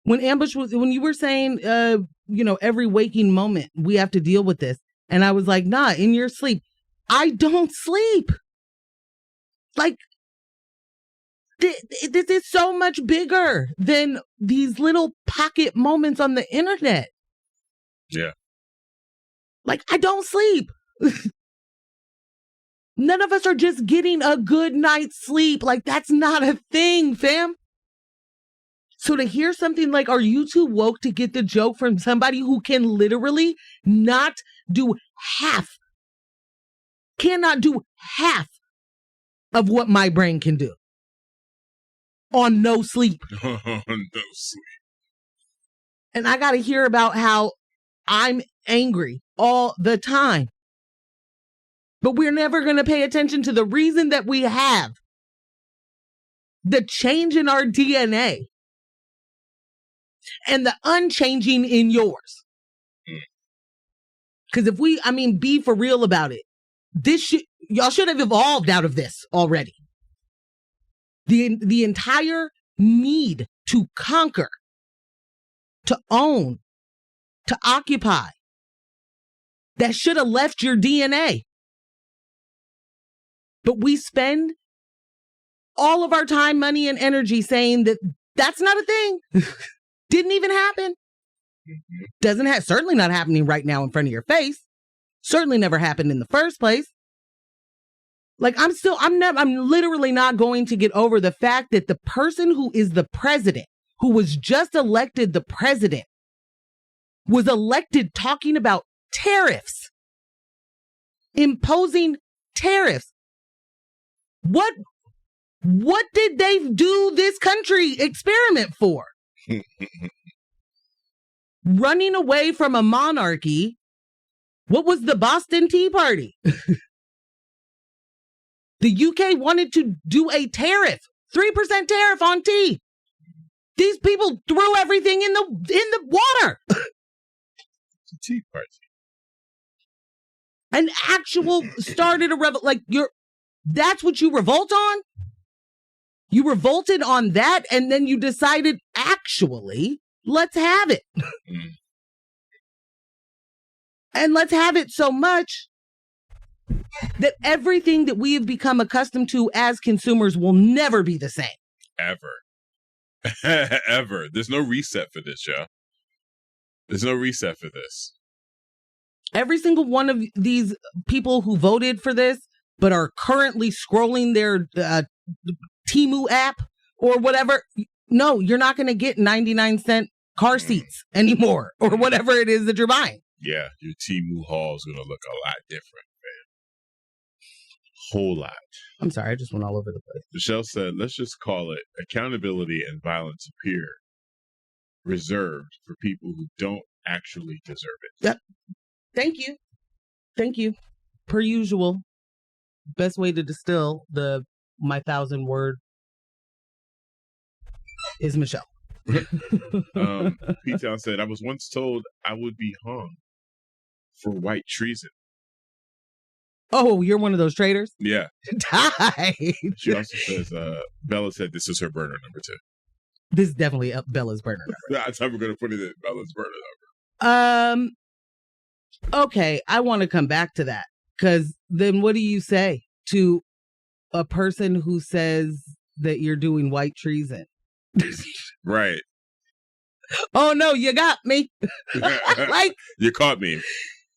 When you were saying, every waking moment we have to deal with this, and I was like, nah, in your sleep. I don't sleep. Like, this is so much bigger than these little pocket moments on the internet. Yeah. Like, I don't sleep. None of us are just getting a good night's sleep. Like, that's not a thing, fam. So to hear something like, are you too woke to get the joke from somebody who can literally not do cannot do half of what my brain can do on no sleep. On no sleep. And I got to hear about how I'm angry all the time. But we're never going to pay attention to the reason that we have the change in our DNA and the unchanging in yours. Because be for real about it. Y'all should have evolved out of this already. The entire need to conquer, to own, to occupy, that should have left your DNA. But we spend all of our time, money, and energy saying that that's not a thing. Didn't even happen. Certainly not happening right now in front of your face. Certainly never happened in the first place. Like, I'm literally not going to get over the fact that the person who is the president, who was just elected the president, was elected talking about tariffs, imposing tariffs. What did they do this country experiment for? Running away from a monarchy. What was the Boston Tea Party? The UK wanted to do a tariff, 3% tariff on tea. These people threw everything in the water. The Tea Party. An actual started a that's what you revolt on? You revolted on that, and then you decided, actually, let's have it. And let's have it so much that everything that we have become accustomed to as consumers will never be the same. Ever. Ever. There's no reset for this, yo. There's no reset for this. Every single one of these people who voted for this, but are currently scrolling their Temu app or whatever. No, you're not going to get 99-cent car seats anymore or whatever it is that you're buying. Yeah, your Temu haul is going to look a lot different, man. Whole lot. I'm sorry, I just went all over the place. Michelle said, let's just call it accountability and violence appear reserved for people who don't actually deserve it. Yep. Thank you. Thank you. Per usual. Best way to distill my 1,000-word is Michelle. P-Town said, I was once told I would be hung for white treason. Oh, you're one of those traitors? Yeah. Died. She also says, Bella said this is her burner number 2. This is definitely Bella's burner number. That's how we're going to put it in Bella's burner number. Okay, I want to come back to that. Because then what do you say to a person who says that you're doing white treason? Right. Oh, no, you got me. Like, you caught me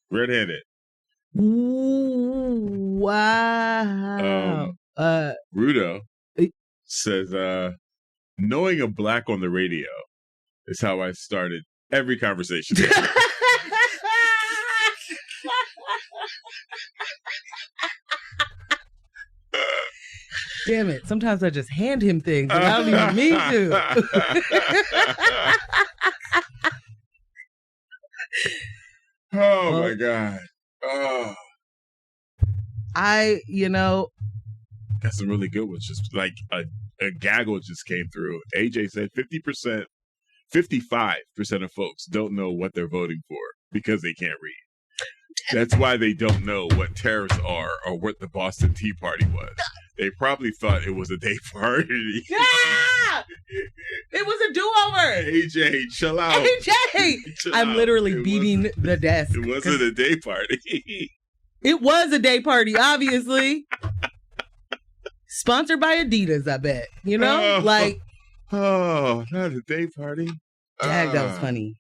red-handed. Wow. Rudo says, knowing a black on the radio is how I started every conversation. Damn it. Sometimes I just hand him things and I don't even mean to. Oh, my God. Oh. That's some really good ones. Just like a gaggle just came through. AJ said 55% of folks don't know what they're voting for because they can't read. That's why they don't know what tariffs are or what the Boston Tea Party was. They probably thought it was a day party. Yeah! It was a do-over. AJ, chill out. AJ! I'm literally beating the desk. It wasn't a day party. It was a day party, obviously. Sponsored by Adidas, I bet. You know? Oh, not a day party. Dag, that was funny.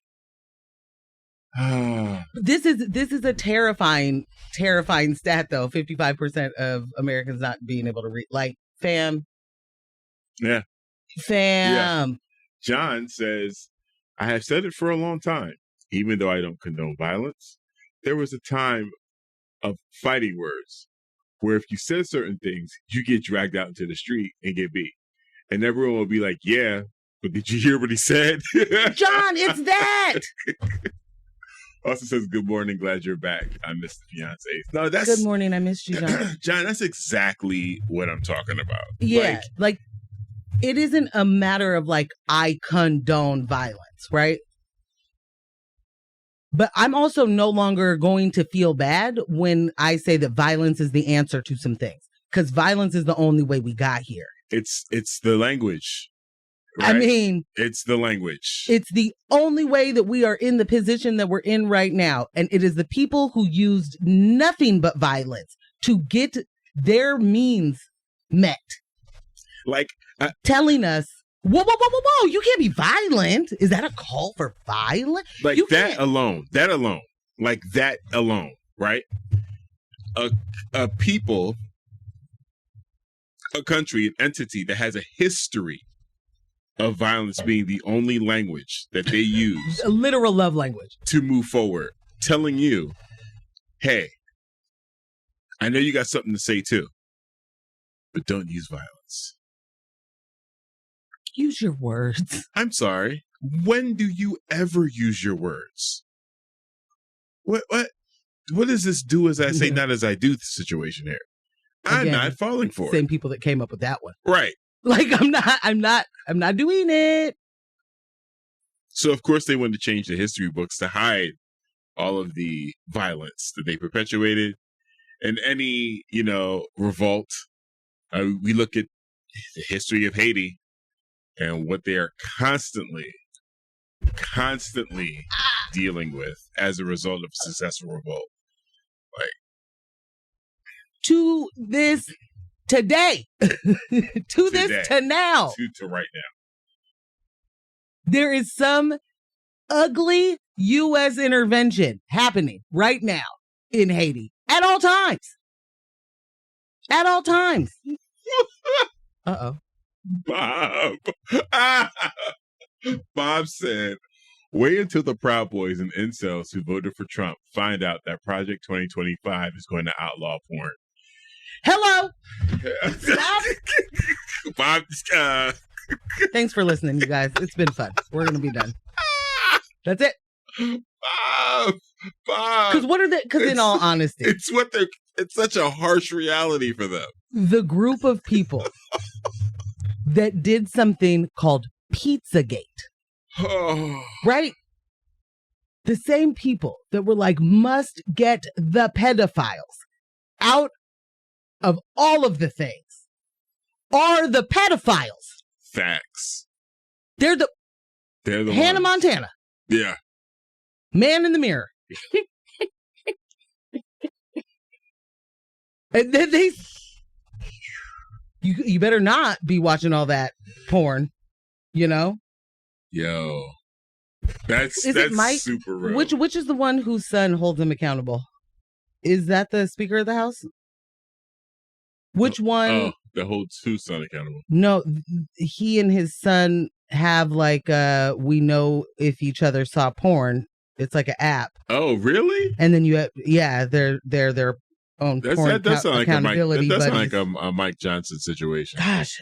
This is a terrifying stat, though. 55% of Americans not being able to read. Like, fam. Yeah. Fam. Yeah. John says, I have said it for a long time, even though I don't condone violence. There was a time of fighting words where if you said certain things, you get dragged out into the street and get beat. And everyone will be like, yeah, but did you hear what he said? John, it's that. Also says, good morning, glad you're back. I missed the Fiancé. No, that's good morning, I missed you, John. John, that's exactly what I'm talking about. Yeah, like it isn't a matter of like, I condone violence, right? But I'm also no longer going to feel bad when I say that violence is the answer to some things. Because violence is the only way we got here. It's the language. Right? I mean, it's the language. It's the only way that we are in the position that we're in right now. And it is the people who used nothing but violence to get their means met. Like telling us, whoa, you can't be violent. Is that a call for violence? Like that alone, like that alone, right? A people, a country, an entity that has a history of violence being the only language that they use. A literal love language. To move forward. Telling you, hey, I know you got something to say too, but don't use violence. Use your words. I'm sorry. When do you ever use your words? What does this do as I say, not as I do situation here? I'm not falling for it. Same people that came up with that one. Right. Like I'm not doing it. So of course they wanted to change the history books to hide all of the violence that they perpetuated. And any, revolt, we look at the history of Haiti and what they are constantly dealing with as a result of successful revolt. Like to this today, to now, to right now, there is some ugly U.S. intervention happening right now in Haiti at all times. At all times. Uh-oh. Bob said, Wait until the Proud Boys and incels who voted for Trump find out that Project 2025 is going to outlaw porn. Hello. Bob, thanks for listening, you guys. It's been fun. We're going to be done. That's it. Bob. Because in all honesty, it's such a harsh reality for them. The group of people that did something called Pizzagate. Right? The same people that were like, must get the pedophiles out of all of the things are the pedophiles. Facts. They're the Hannah ones. Montana. Yeah. Man in the mirror. And then you better not be watching all that porn, you know? Yo. That's Mike? super real. Which is the one whose son holds him accountable? Is that the Speaker of the House? Which one? Oh, that holds whose son accountable? No, he and his son have like we know if each other saw porn. It's like an app. Oh, really? And then you have they're their own porn accountability. That sounds like a Mike Johnson situation. Gosh,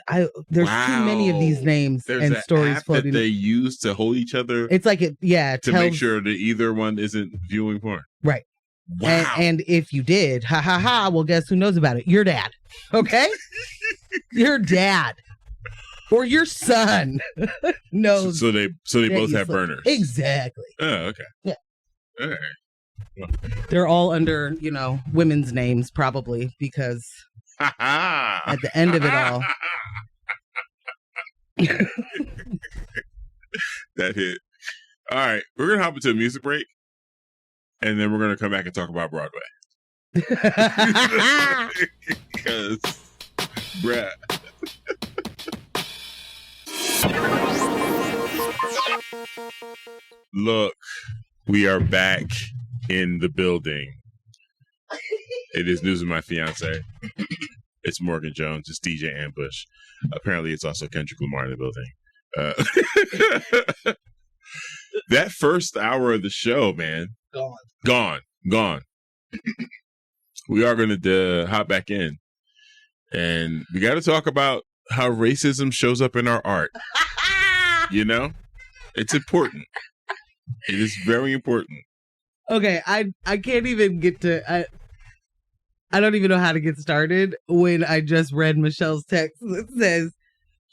there's too many of these names and stories app floating. That they use to hold each other. It's like to make sure that either one isn't viewing porn. Right. Wow. And if you did, well, guess who knows about it? Your dad. Okay? Your dad. Or your son knows. So they both have burners. Exactly. Oh, okay. Yeah. All right. Well. They're all under, women's names probably because at the end of it all. That hit. All right. We're going to hop into a music break. And then we're going to come back and talk about Broadway. Because, bruh. Look, we are back in the building. It is News of My Fiancé. It's Morgan Jones. It's DJ Ambush. Apparently, it's also Kendrick Lamar in the building. That first hour of the show, man. Gone. We are going to hop back in. And we got to talk about how racism shows up in our art. It's important. It is very important. Okay, I can't even get to... I don't even know how to get started when I just read Michelle's text that says,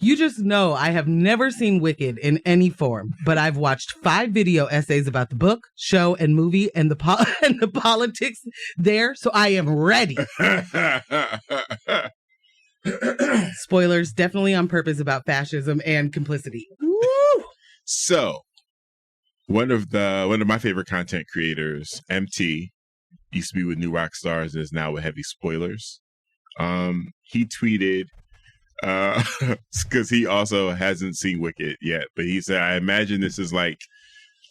you just know I have never seen Wicked in any form, but I've watched 5 video essays about the book, show, and movie and the politics there, so I am ready. Spoilers, definitely on purpose about fascism and complicity. Woo! So, one of my favorite content creators, MT, used to be with New Rock Stars and is now with Heavy Spoilers. He tweeted, because he also hasn't seen Wicked yet, but he said, I imagine this is like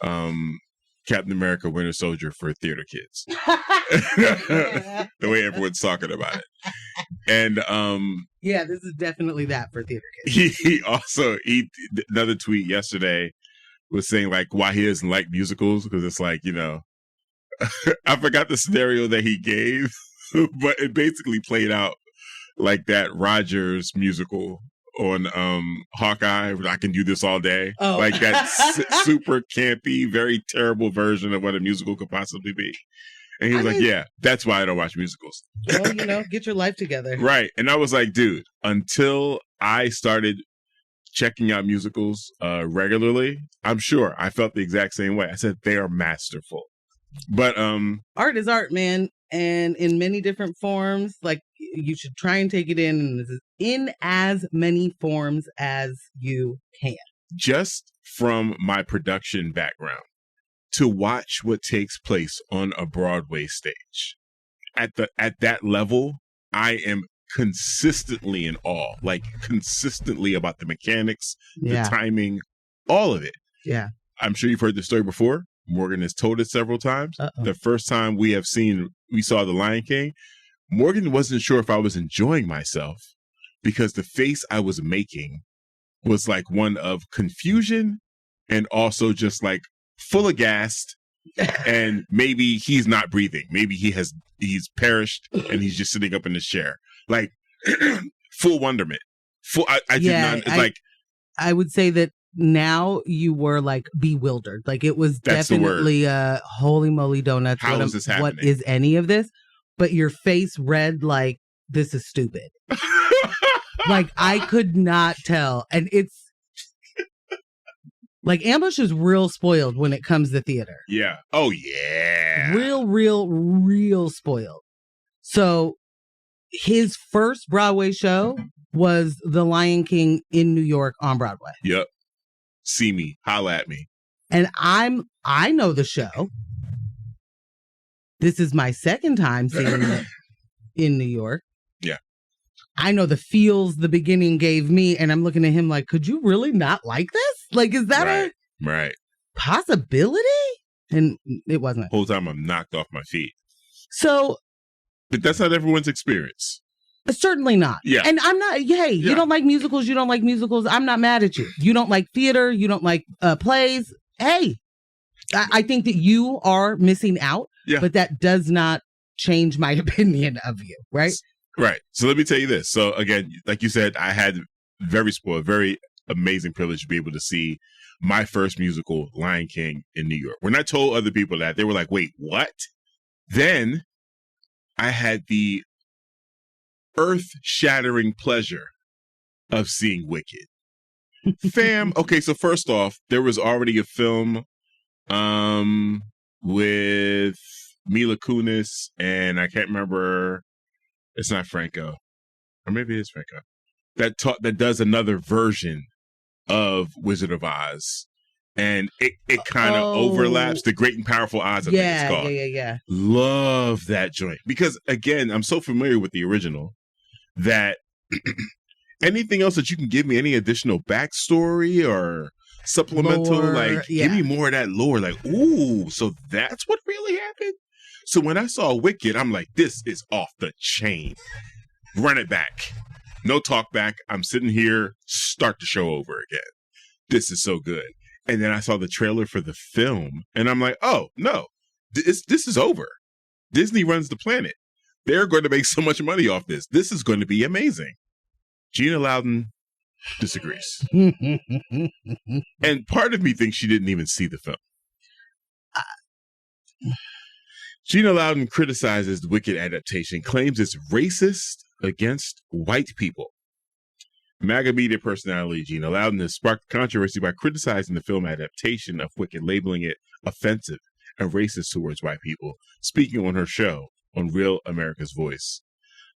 Captain America Winter Soldier for theater kids. The way everyone's talking about it. And yeah, this is definitely that for theater kids. He another tweet yesterday was saying like why he doesn't like musicals, because it's like, I forgot the scenario that he gave, but it basically played out like that Rogers musical on Hawkeye, I Can Do This All Day. Oh. Like that super campy, very terrible version of what a musical could possibly be. And he was like, yeah, that's why I don't watch musicals. Well, get your life together. Right. And I was like, dude, until I started checking out musicals regularly, I'm sure I felt the exact same way. I said, they are masterful. But art is art, man. And in many different forms, like you should try and take it in as many forms as you can. Just from my production background, to watch what takes place on a Broadway stage at that level, I am consistently in awe, like consistently about the mechanics, the timing, all of it. Yeah. I'm sure you've heard the story before. Morgan has told it several times. The first time we saw The Lion King, Morgan wasn't sure if I was enjoying myself because the face I was making was like one of confusion and also just like full of gas, and maybe he's not breathing. Maybe he's perished and he's just sitting up in his chair. Like, full wonderment. I would say that now you were like bewildered. Like it was definitely holy moly donuts. How is this happening? What is any of this? But your face read like, this is stupid. Like I could not tell. And it's like Ambush is real spoiled when it comes to theater. Yeah. Oh yeah. Real spoiled. So his first Broadway show was The Lion King in New York on Broadway. Yep. See me, holla at me. And I know the show. This is my second time seeing it in New York. Yeah. I know the feels the beginning gave me, and I'm looking at him like, could you really not like this? Like, is that a possibility? And it wasn't. The whole time I'm knocked off my feet. So. But that's not everyone's experience. Certainly not. Yeah. And I'm not, you don't like musicals, you don't like musicals. I'm not mad at you. You don't like theater, you don't like plays. Hey, I think that you are missing out, but that does not change my opinion of you, right? Right. So let me tell you this. So again, like you said, I had very amazing privilege to be able to see my first musical, Lion King, in New York. When I told other people that, they were like, wait, what? Then I had the earth-shattering pleasure of seeing Wicked. Fam, okay, so first off, there was already a film with Mila Kunis, and I can't remember, it's not Franco, or maybe it is Franco, that does another version of Wizard of Oz. And it kind of overlaps. The Great and Powerful Oz, I think it's called. Yeah. Love that joint. Because, again, I'm so familiar with the original that anything else that you can give me, any additional backstory or supplemental, lore, give me more of that lore. Like, ooh, so that's what really happened? So when I saw Wicked, I'm like, this is off the chain. Run it back. No talk back. I'm sitting here, start the show over again. This is so good. And then I saw the trailer for the film, and I'm like, oh, no, this is over. Disney runs the planet. They're going to make so much money off this. This is going to be amazing. Gina Loudon disagrees. And part of me thinks she didn't even see the film. Gina Loudon criticizes the Wicked adaptation, claims it's racist against white people. MAGA media personality Gina Loudon has sparked controversy by criticizing the film adaptation of Wicked, labeling it offensive and racist towards white people, speaking on her show on Real America's Voice.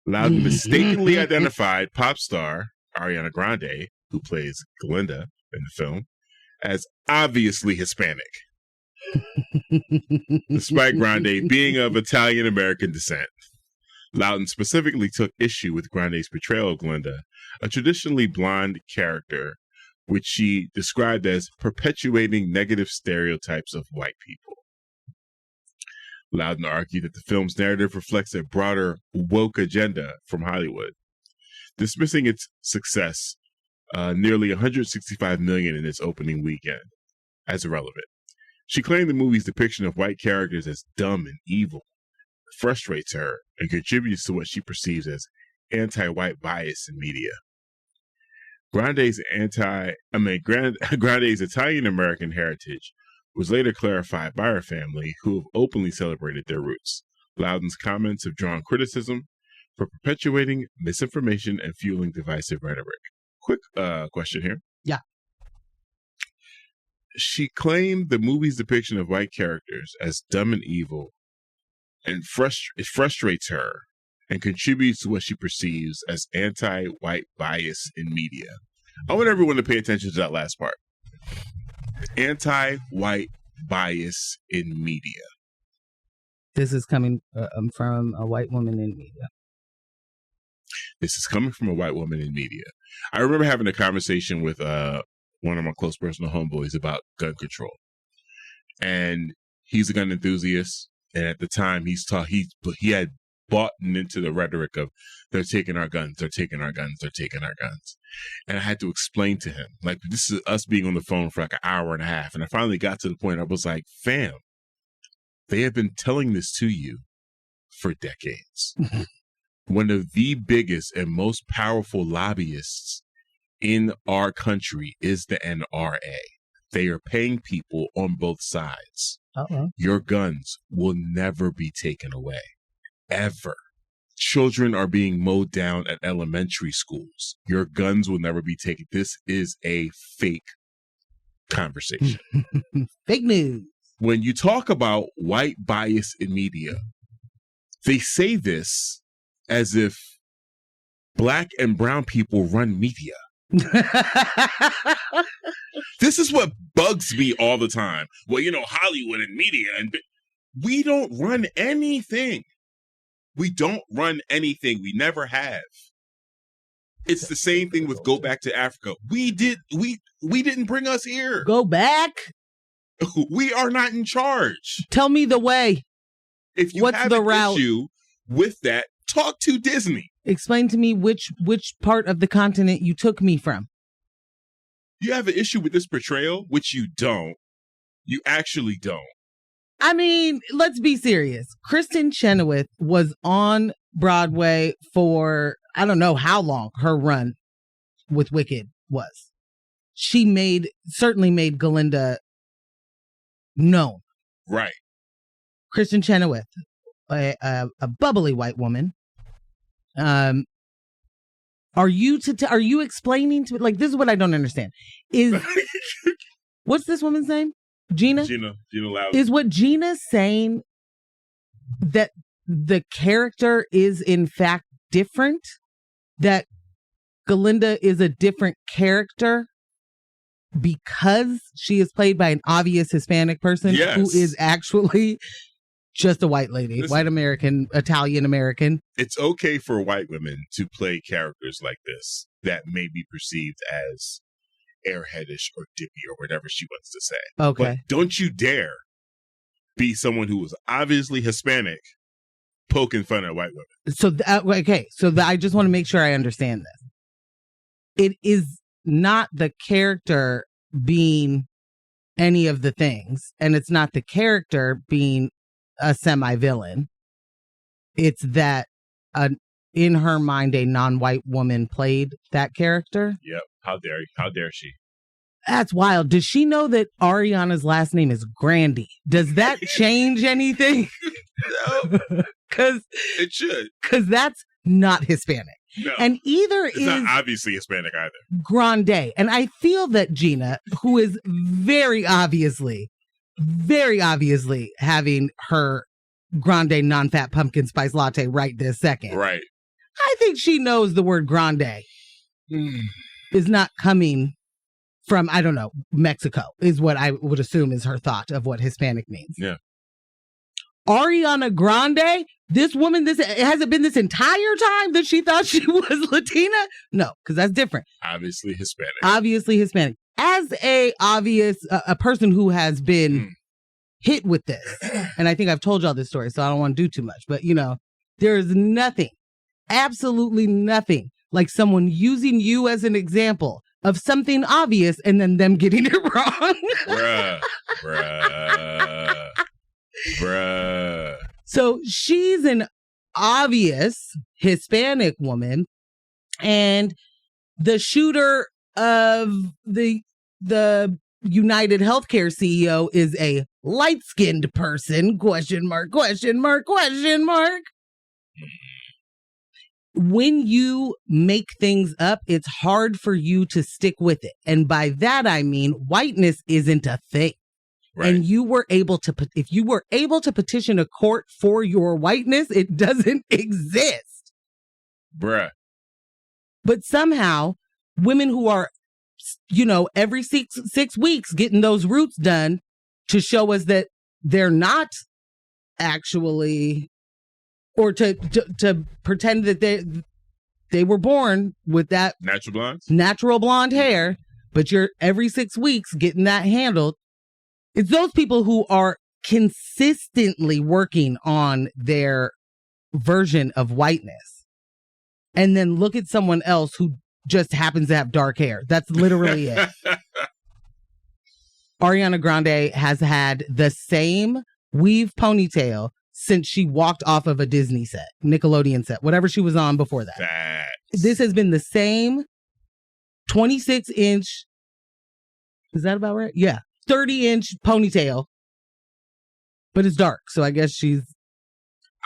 Loudon mistakenly identified pop star Ariana Grande, who plays Glinda in the film, as obviously Hispanic, despite Grande being of Italian-American descent. Loudon specifically took issue with Grande's portrayal of Glinda, a traditionally blonde character, which she described as perpetuating negative stereotypes of white people. Loudon argued that the film's narrative reflects a broader woke agenda from Hollywood, dismissing its success, nearly $165 million in its opening weekend, as irrelevant. She claimed the movie's depiction of white characters as dumb and evil frustrates her and contributes to what she perceives as anti-white bias in media. Grande's Italian-American heritage was later clarified by her family, who have openly celebrated their roots. Loudon's comments have drawn criticism for perpetuating misinformation and fueling divisive rhetoric. Quick question here. Yeah. She claimed the movie's depiction of white characters as dumb and evil, and it frustrates her and contributes to what she perceives as anti-white bias in media. I want everyone to pay attention to that last part. Anti-white bias in media. This is coming from a white woman in media. This is coming from a white woman in media. I remember having a conversation with one of my close personal homeboys about gun control. And he's a gun enthusiast. And at the time he had bought into the rhetoric of they're taking our guns, they're taking our guns, they're taking our guns. And I had to explain to him, like, this is us being on the phone for like an hour and a half. And I finally got to the point I was like, fam, they have been telling this to you for decades. One of the biggest and most powerful lobbyists in our country is the NRA. They are paying people on both sides. Your guns will never be taken away. Ever. Children are being mowed down at elementary schools. Your guns will never be taken. This is a fake conversation. Fake news. When you talk about white bias in media, they say this as if Black and brown people run media. This is what bugs me all the time. Well, you know, Hollywood and media, and we don't run anything. We don't run anything. We never have. It's the same thing with Go Back to Africa. We didn't bring us here. Go back? We are not in charge. Tell me the way. If you have an issue with that, talk to Disney. Explain to me which part of the continent you took me from. You have an issue with this portrayal, which you don't. You actually don't. I mean, let's be serious. Kristin Chenoweth was on Broadway for, I don't know how long her run with Wicked was. She certainly made Galinda known. Right. Kristin Chenoweth, a bubbly white woman. Are you explaining to, like, this is what I don't understand. What's this woman's name? Gina Loud. Is what Gina's saying that the character is in fact different? That Galinda is a different character because she is played by an obvious Hispanic person who is actually just a white lady, white American, Italian American. It's okay for white women to play characters like this that may be perceived as airheadish or dippy or whatever she wants to say. Okay. But don't you dare be someone who was obviously Hispanic poking fun at white women. So, I just want to make sure I understand this. It is not the character being any of the things, and it's not the character being a semi-villain. It's that in her mind, a non-white woman played that character. Yep. How dare she? That's wild. Does she know that Ariana's last name is Grandy? Does that change anything? No. It should. Because that's not Hispanic. No. And it's not obviously Hispanic either. Grande. And I feel that Gina, who is very obviously having her grande non-fat pumpkin spice latte right this second. Right. I think she knows the word grande is not coming from, I don't know, Mexico, is what I would assume is her thought of what Hispanic means. Yeah. Ariana Grande, this woman, has it been this entire time that she thought she was Latina? No, because that's different. Obviously Hispanic. As a person who has been hit with this, and I think I've told y'all this story, so I don't want to do too much, but there is nothing, absolutely nothing, like someone using you as an example of something obvious and then them getting it wrong. Bruh. So she's an obvious Hispanic woman, and the shooter of the United Healthcare CEO is a light-skinned person, ? When you make things up, it's hard for you to stick with it. And by that, I mean, whiteness isn't a thing. Right. And if you were able to petition a court for your whiteness, it doesn't exist. Bruh. But somehow, women who are, every six weeks getting those roots done to show us that they're not actually, or to pretend that they were born with that natural blonde hair, but you're every 6 weeks getting that handled. It's those people who are consistently working on their version of whiteness and then look at someone else who just happens to have dark hair. That's literally it. Ariana Grande has had the same weave ponytail since she walked off of a Disney set, Nickelodeon set, whatever she was on before that. This has been the same 26-inch. Is that about right? Yeah. 30-inch ponytail. But it's dark, so I guess she's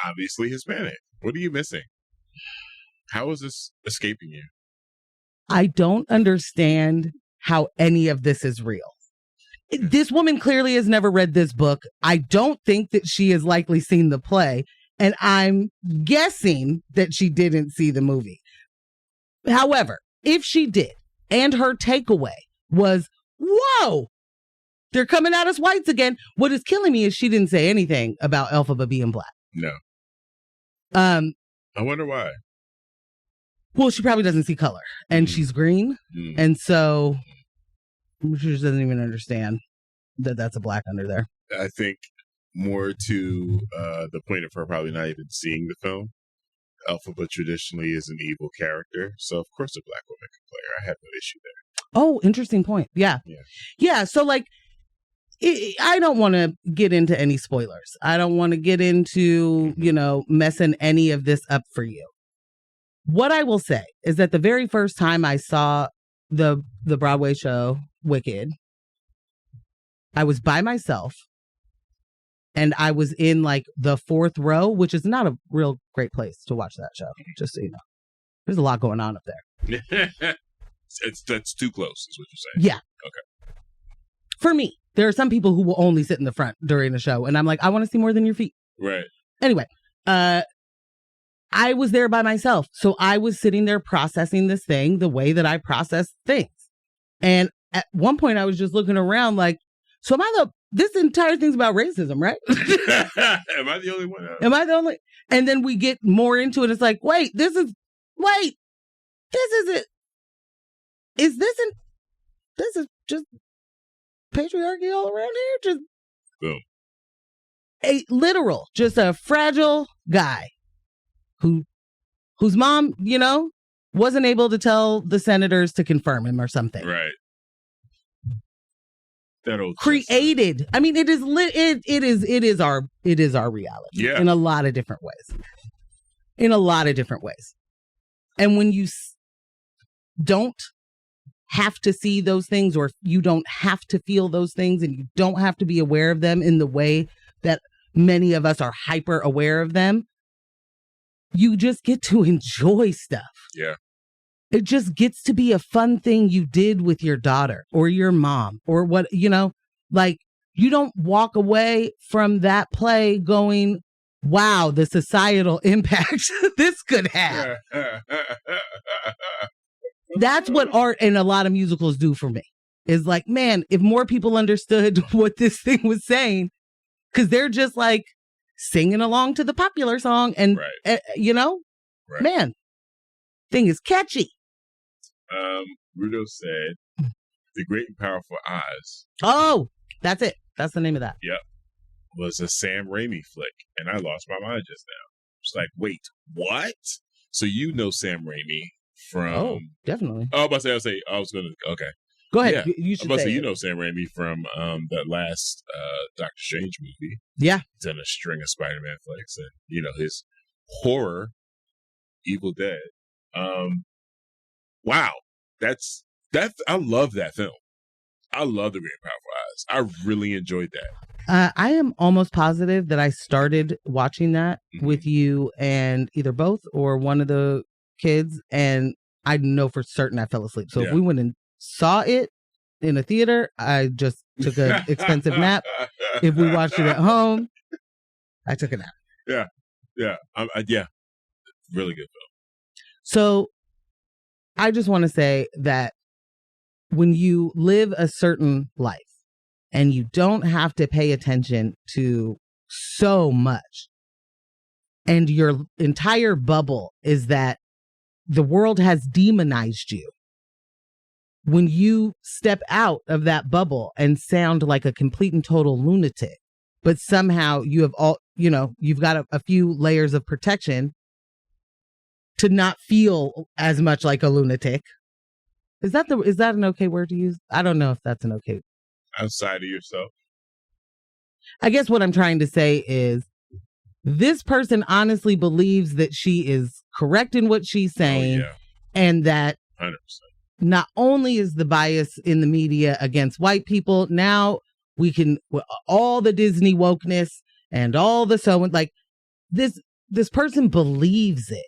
obviously Hispanic. What are you missing? How is this escaping you? I don't understand how any of this is real. This woman clearly has never read this book. I don't think that she has likely seen the play, and I'm guessing that she didn't see the movie. However, if she did, and her takeaway was, whoa, they're coming at us whites again. What is killing me is she didn't say anything about Elphaba being black. No. I wonder why. Well, she probably doesn't see color, and she's green, and so she just doesn't even understand that that's a black under there. I think more to the point of her probably not even seeing the film. Elphaba traditionally is an evil character, so of course a black woman can play her. I have no issue there. Oh, interesting point. Yeah. So like, I don't want to get into any spoilers. I don't want to get into, messing any of this up for you. What I will say is that the very first time I saw the Broadway show Wicked, I was by myself and I was in like the fourth row, which is not a real great place to watch that show. Just so you know, there's a lot going on up there. That's too close is what you're saying. Yeah. Okay. For me, there are some people who will only sit in the front during the show. And I'm like, I want to see more than your feet. Right. Anyway, I was there by myself. So I was sitting there processing this thing the way that I process things. And at one point I was just looking around like, so this entire thing's about racism, right? Am I the only one? Am I the only? And then we get more into it. It's like, this is it. This is just patriarchy all around here. Just boom. Just a fragile guy whose mom, wasn't able to tell the senators to confirm him or something. Right. That old created. I mean, it is our reality. Yeah. In a lot of different ways. And when you don't have to see those things, or you don't have to feel those things, and you don't have to be aware of them in the way that many of us are hyper aware of them, you just get to enjoy stuff. Yeah. It just gets to be a fun thing you did with your daughter or your mom or what, like you don't walk away from that play going, wow, the societal impact this could have. That's what art and a lot of musicals do for me. Is like, man, if more people understood what this thing was saying, because they're just like singing along to the popular song and, man, thing is catchy. Rudo said, The Great and Powerful Oz. Oh, that's it. That's the name of that. Yep. Was a Sam Raimi flick. And I lost my mind just now. It's like, wait, what? So you know Sam Raimi from... Oh, definitely. Oh, I was going to... Okay. Go ahead. Yeah. You should say you know Sam Raimi from that last Doctor Strange movie. Yeah. He's done a string of Spider-Man flicks. And, his horror, Evil Dead. Wow. I love that film. I love The Great and Powerful Oz. I really enjoyed that. I am almost positive that I started watching that with you and either both or one of the kids, and I know for certain I fell asleep. So if we went and saw it in a theater, I just took an expensive nap. If we watched it at home, I took a nap. Yeah. Yeah. Really good film. So I just want to say that when you live a certain life and you don't have to pay attention to so much, and your entire bubble is that the world has demonized you, when you step out of that bubble and sound like a complete and total lunatic, but somehow you have you've got a few layers of protection to not feel as much like a lunatic. Is that an okay word to use? I don't know if that's an okay. Outside of yourself. I guess what I'm trying to say is this person honestly believes that she is correct in what she's saying, and that 100%. Not only is the bias in the media against white people, now we can, all the Disney wokeness and all the like this person believes it.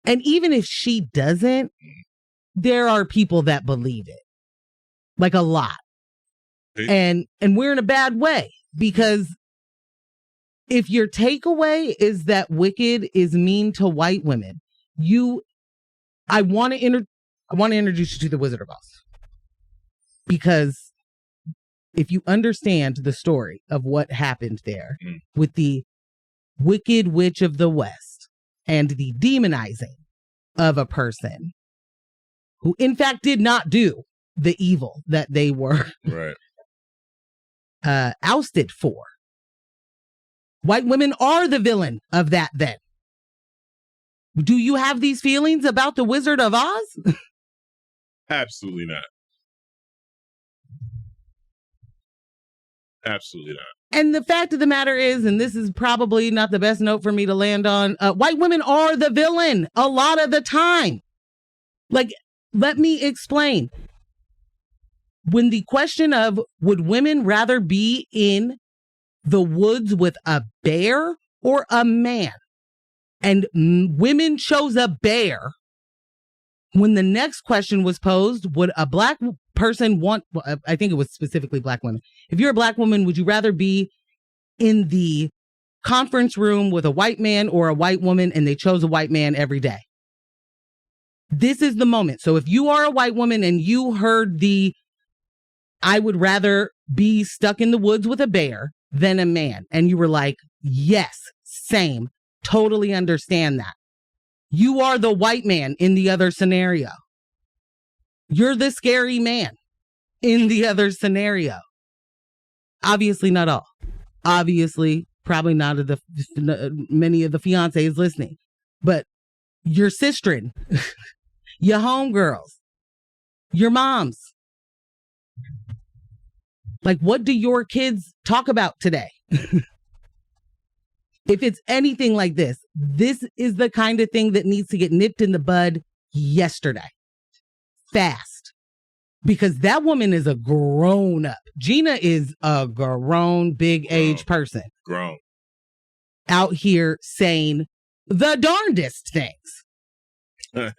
And even if she doesn't, there are people that believe it, like a lot. And we're in a bad way, because if your takeaway is that Wicked is mean to white women, I want to introduce you to the Wizard of Oz, because if you understand the story of what happened there with the Wicked Witch of the West and the demonizing of a person who in fact did not do the evil that they were ousted for. White women are the villain of that then. Do you have these feelings about the Wizard of Oz? Absolutely not. Absolutely not. And the fact of the matter is, and this is probably not the best note for me to land on, white women are the villain a lot of the time. Like, let me explain. When the question of would women rather be in the woods with a bear or a man, and women chose a bear, when the next question was posed, would a black person want, I think it was specifically black women. If you're a black woman, would you rather be in the conference room with a white man or a white woman? And they chose a white man every day. This is the moment. So if you are a white woman and you heard I would rather be stuck in the woods with a bear than a man, and you were like, yes, same, totally understand that. You are the white man in the other scenario. You're the scary man in the other scenario. Obviously not all. Obviously, probably not many of the fiancés listening. But your sistren, your homegirls, your moms. Like, what do your kids talk about today? If it's anything like this is the kind of thing that needs to get nipped in the bud yesterday. Fast. Because that woman is a grown up. Gina is a grown, big age person. Grown. Out here saying the darndest things.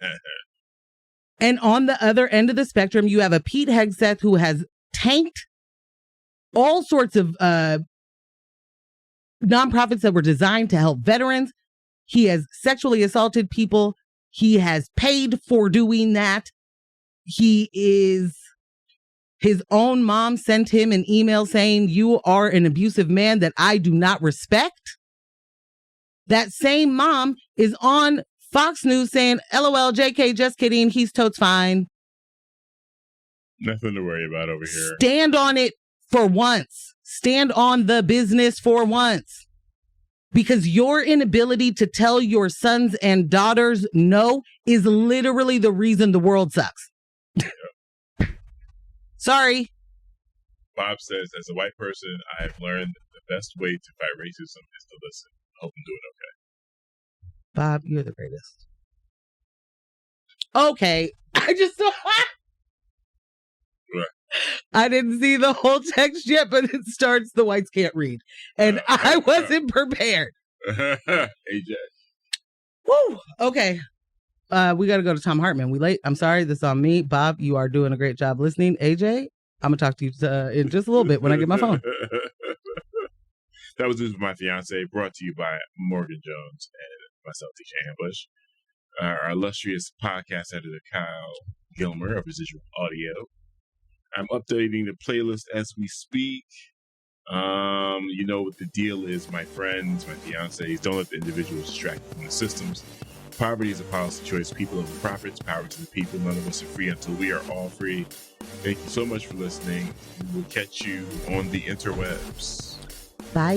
And on the other end of the spectrum, you have a Pete Hegseth who has tanked all sorts of nonprofits that were designed to help veterans. He has sexually assaulted people. He has paid for doing that. His own mom sent him an email saying, you are an abusive man that I do not respect. That same mom is on Fox News saying, LOL, JK, just kidding. He's totes fine. Nothing to worry about over here. Stand on it for once. Stand on the business for once. Because your inability to tell your sons and daughters no is literally the reason the world sucks. Yep. Sorry. Bob says, as a white person, I have learned the best way to fight racism is to listen. Hope I'm doing okay. Bob, you're the greatest. Okay. I just saw... I didn't see the whole text yet, but it starts, the whites can't read. And I wasn't prepared. AJ. Woo! Okay. We got to go to Tom Hartman. We late. I'm sorry. This is on me. Bob, you are doing a great job listening. AJ, I'm going to talk to you in just a little bit when I get my phone. That was This Was My Fiancé, brought to you by Morgan Jones and myself, TJ Ambush. Our illustrious podcast editor, Kyle Gilmer of Residual Audio. I'm updating the playlist as we speak. You know what the deal is, my friends, my fiancés. Don't let the individuals distract you from the systems. Poverty is a policy choice. People over profits. Power to the people. None of us are free until we are all free. Thank you so much for listening. We will catch you on the interwebs. Bye.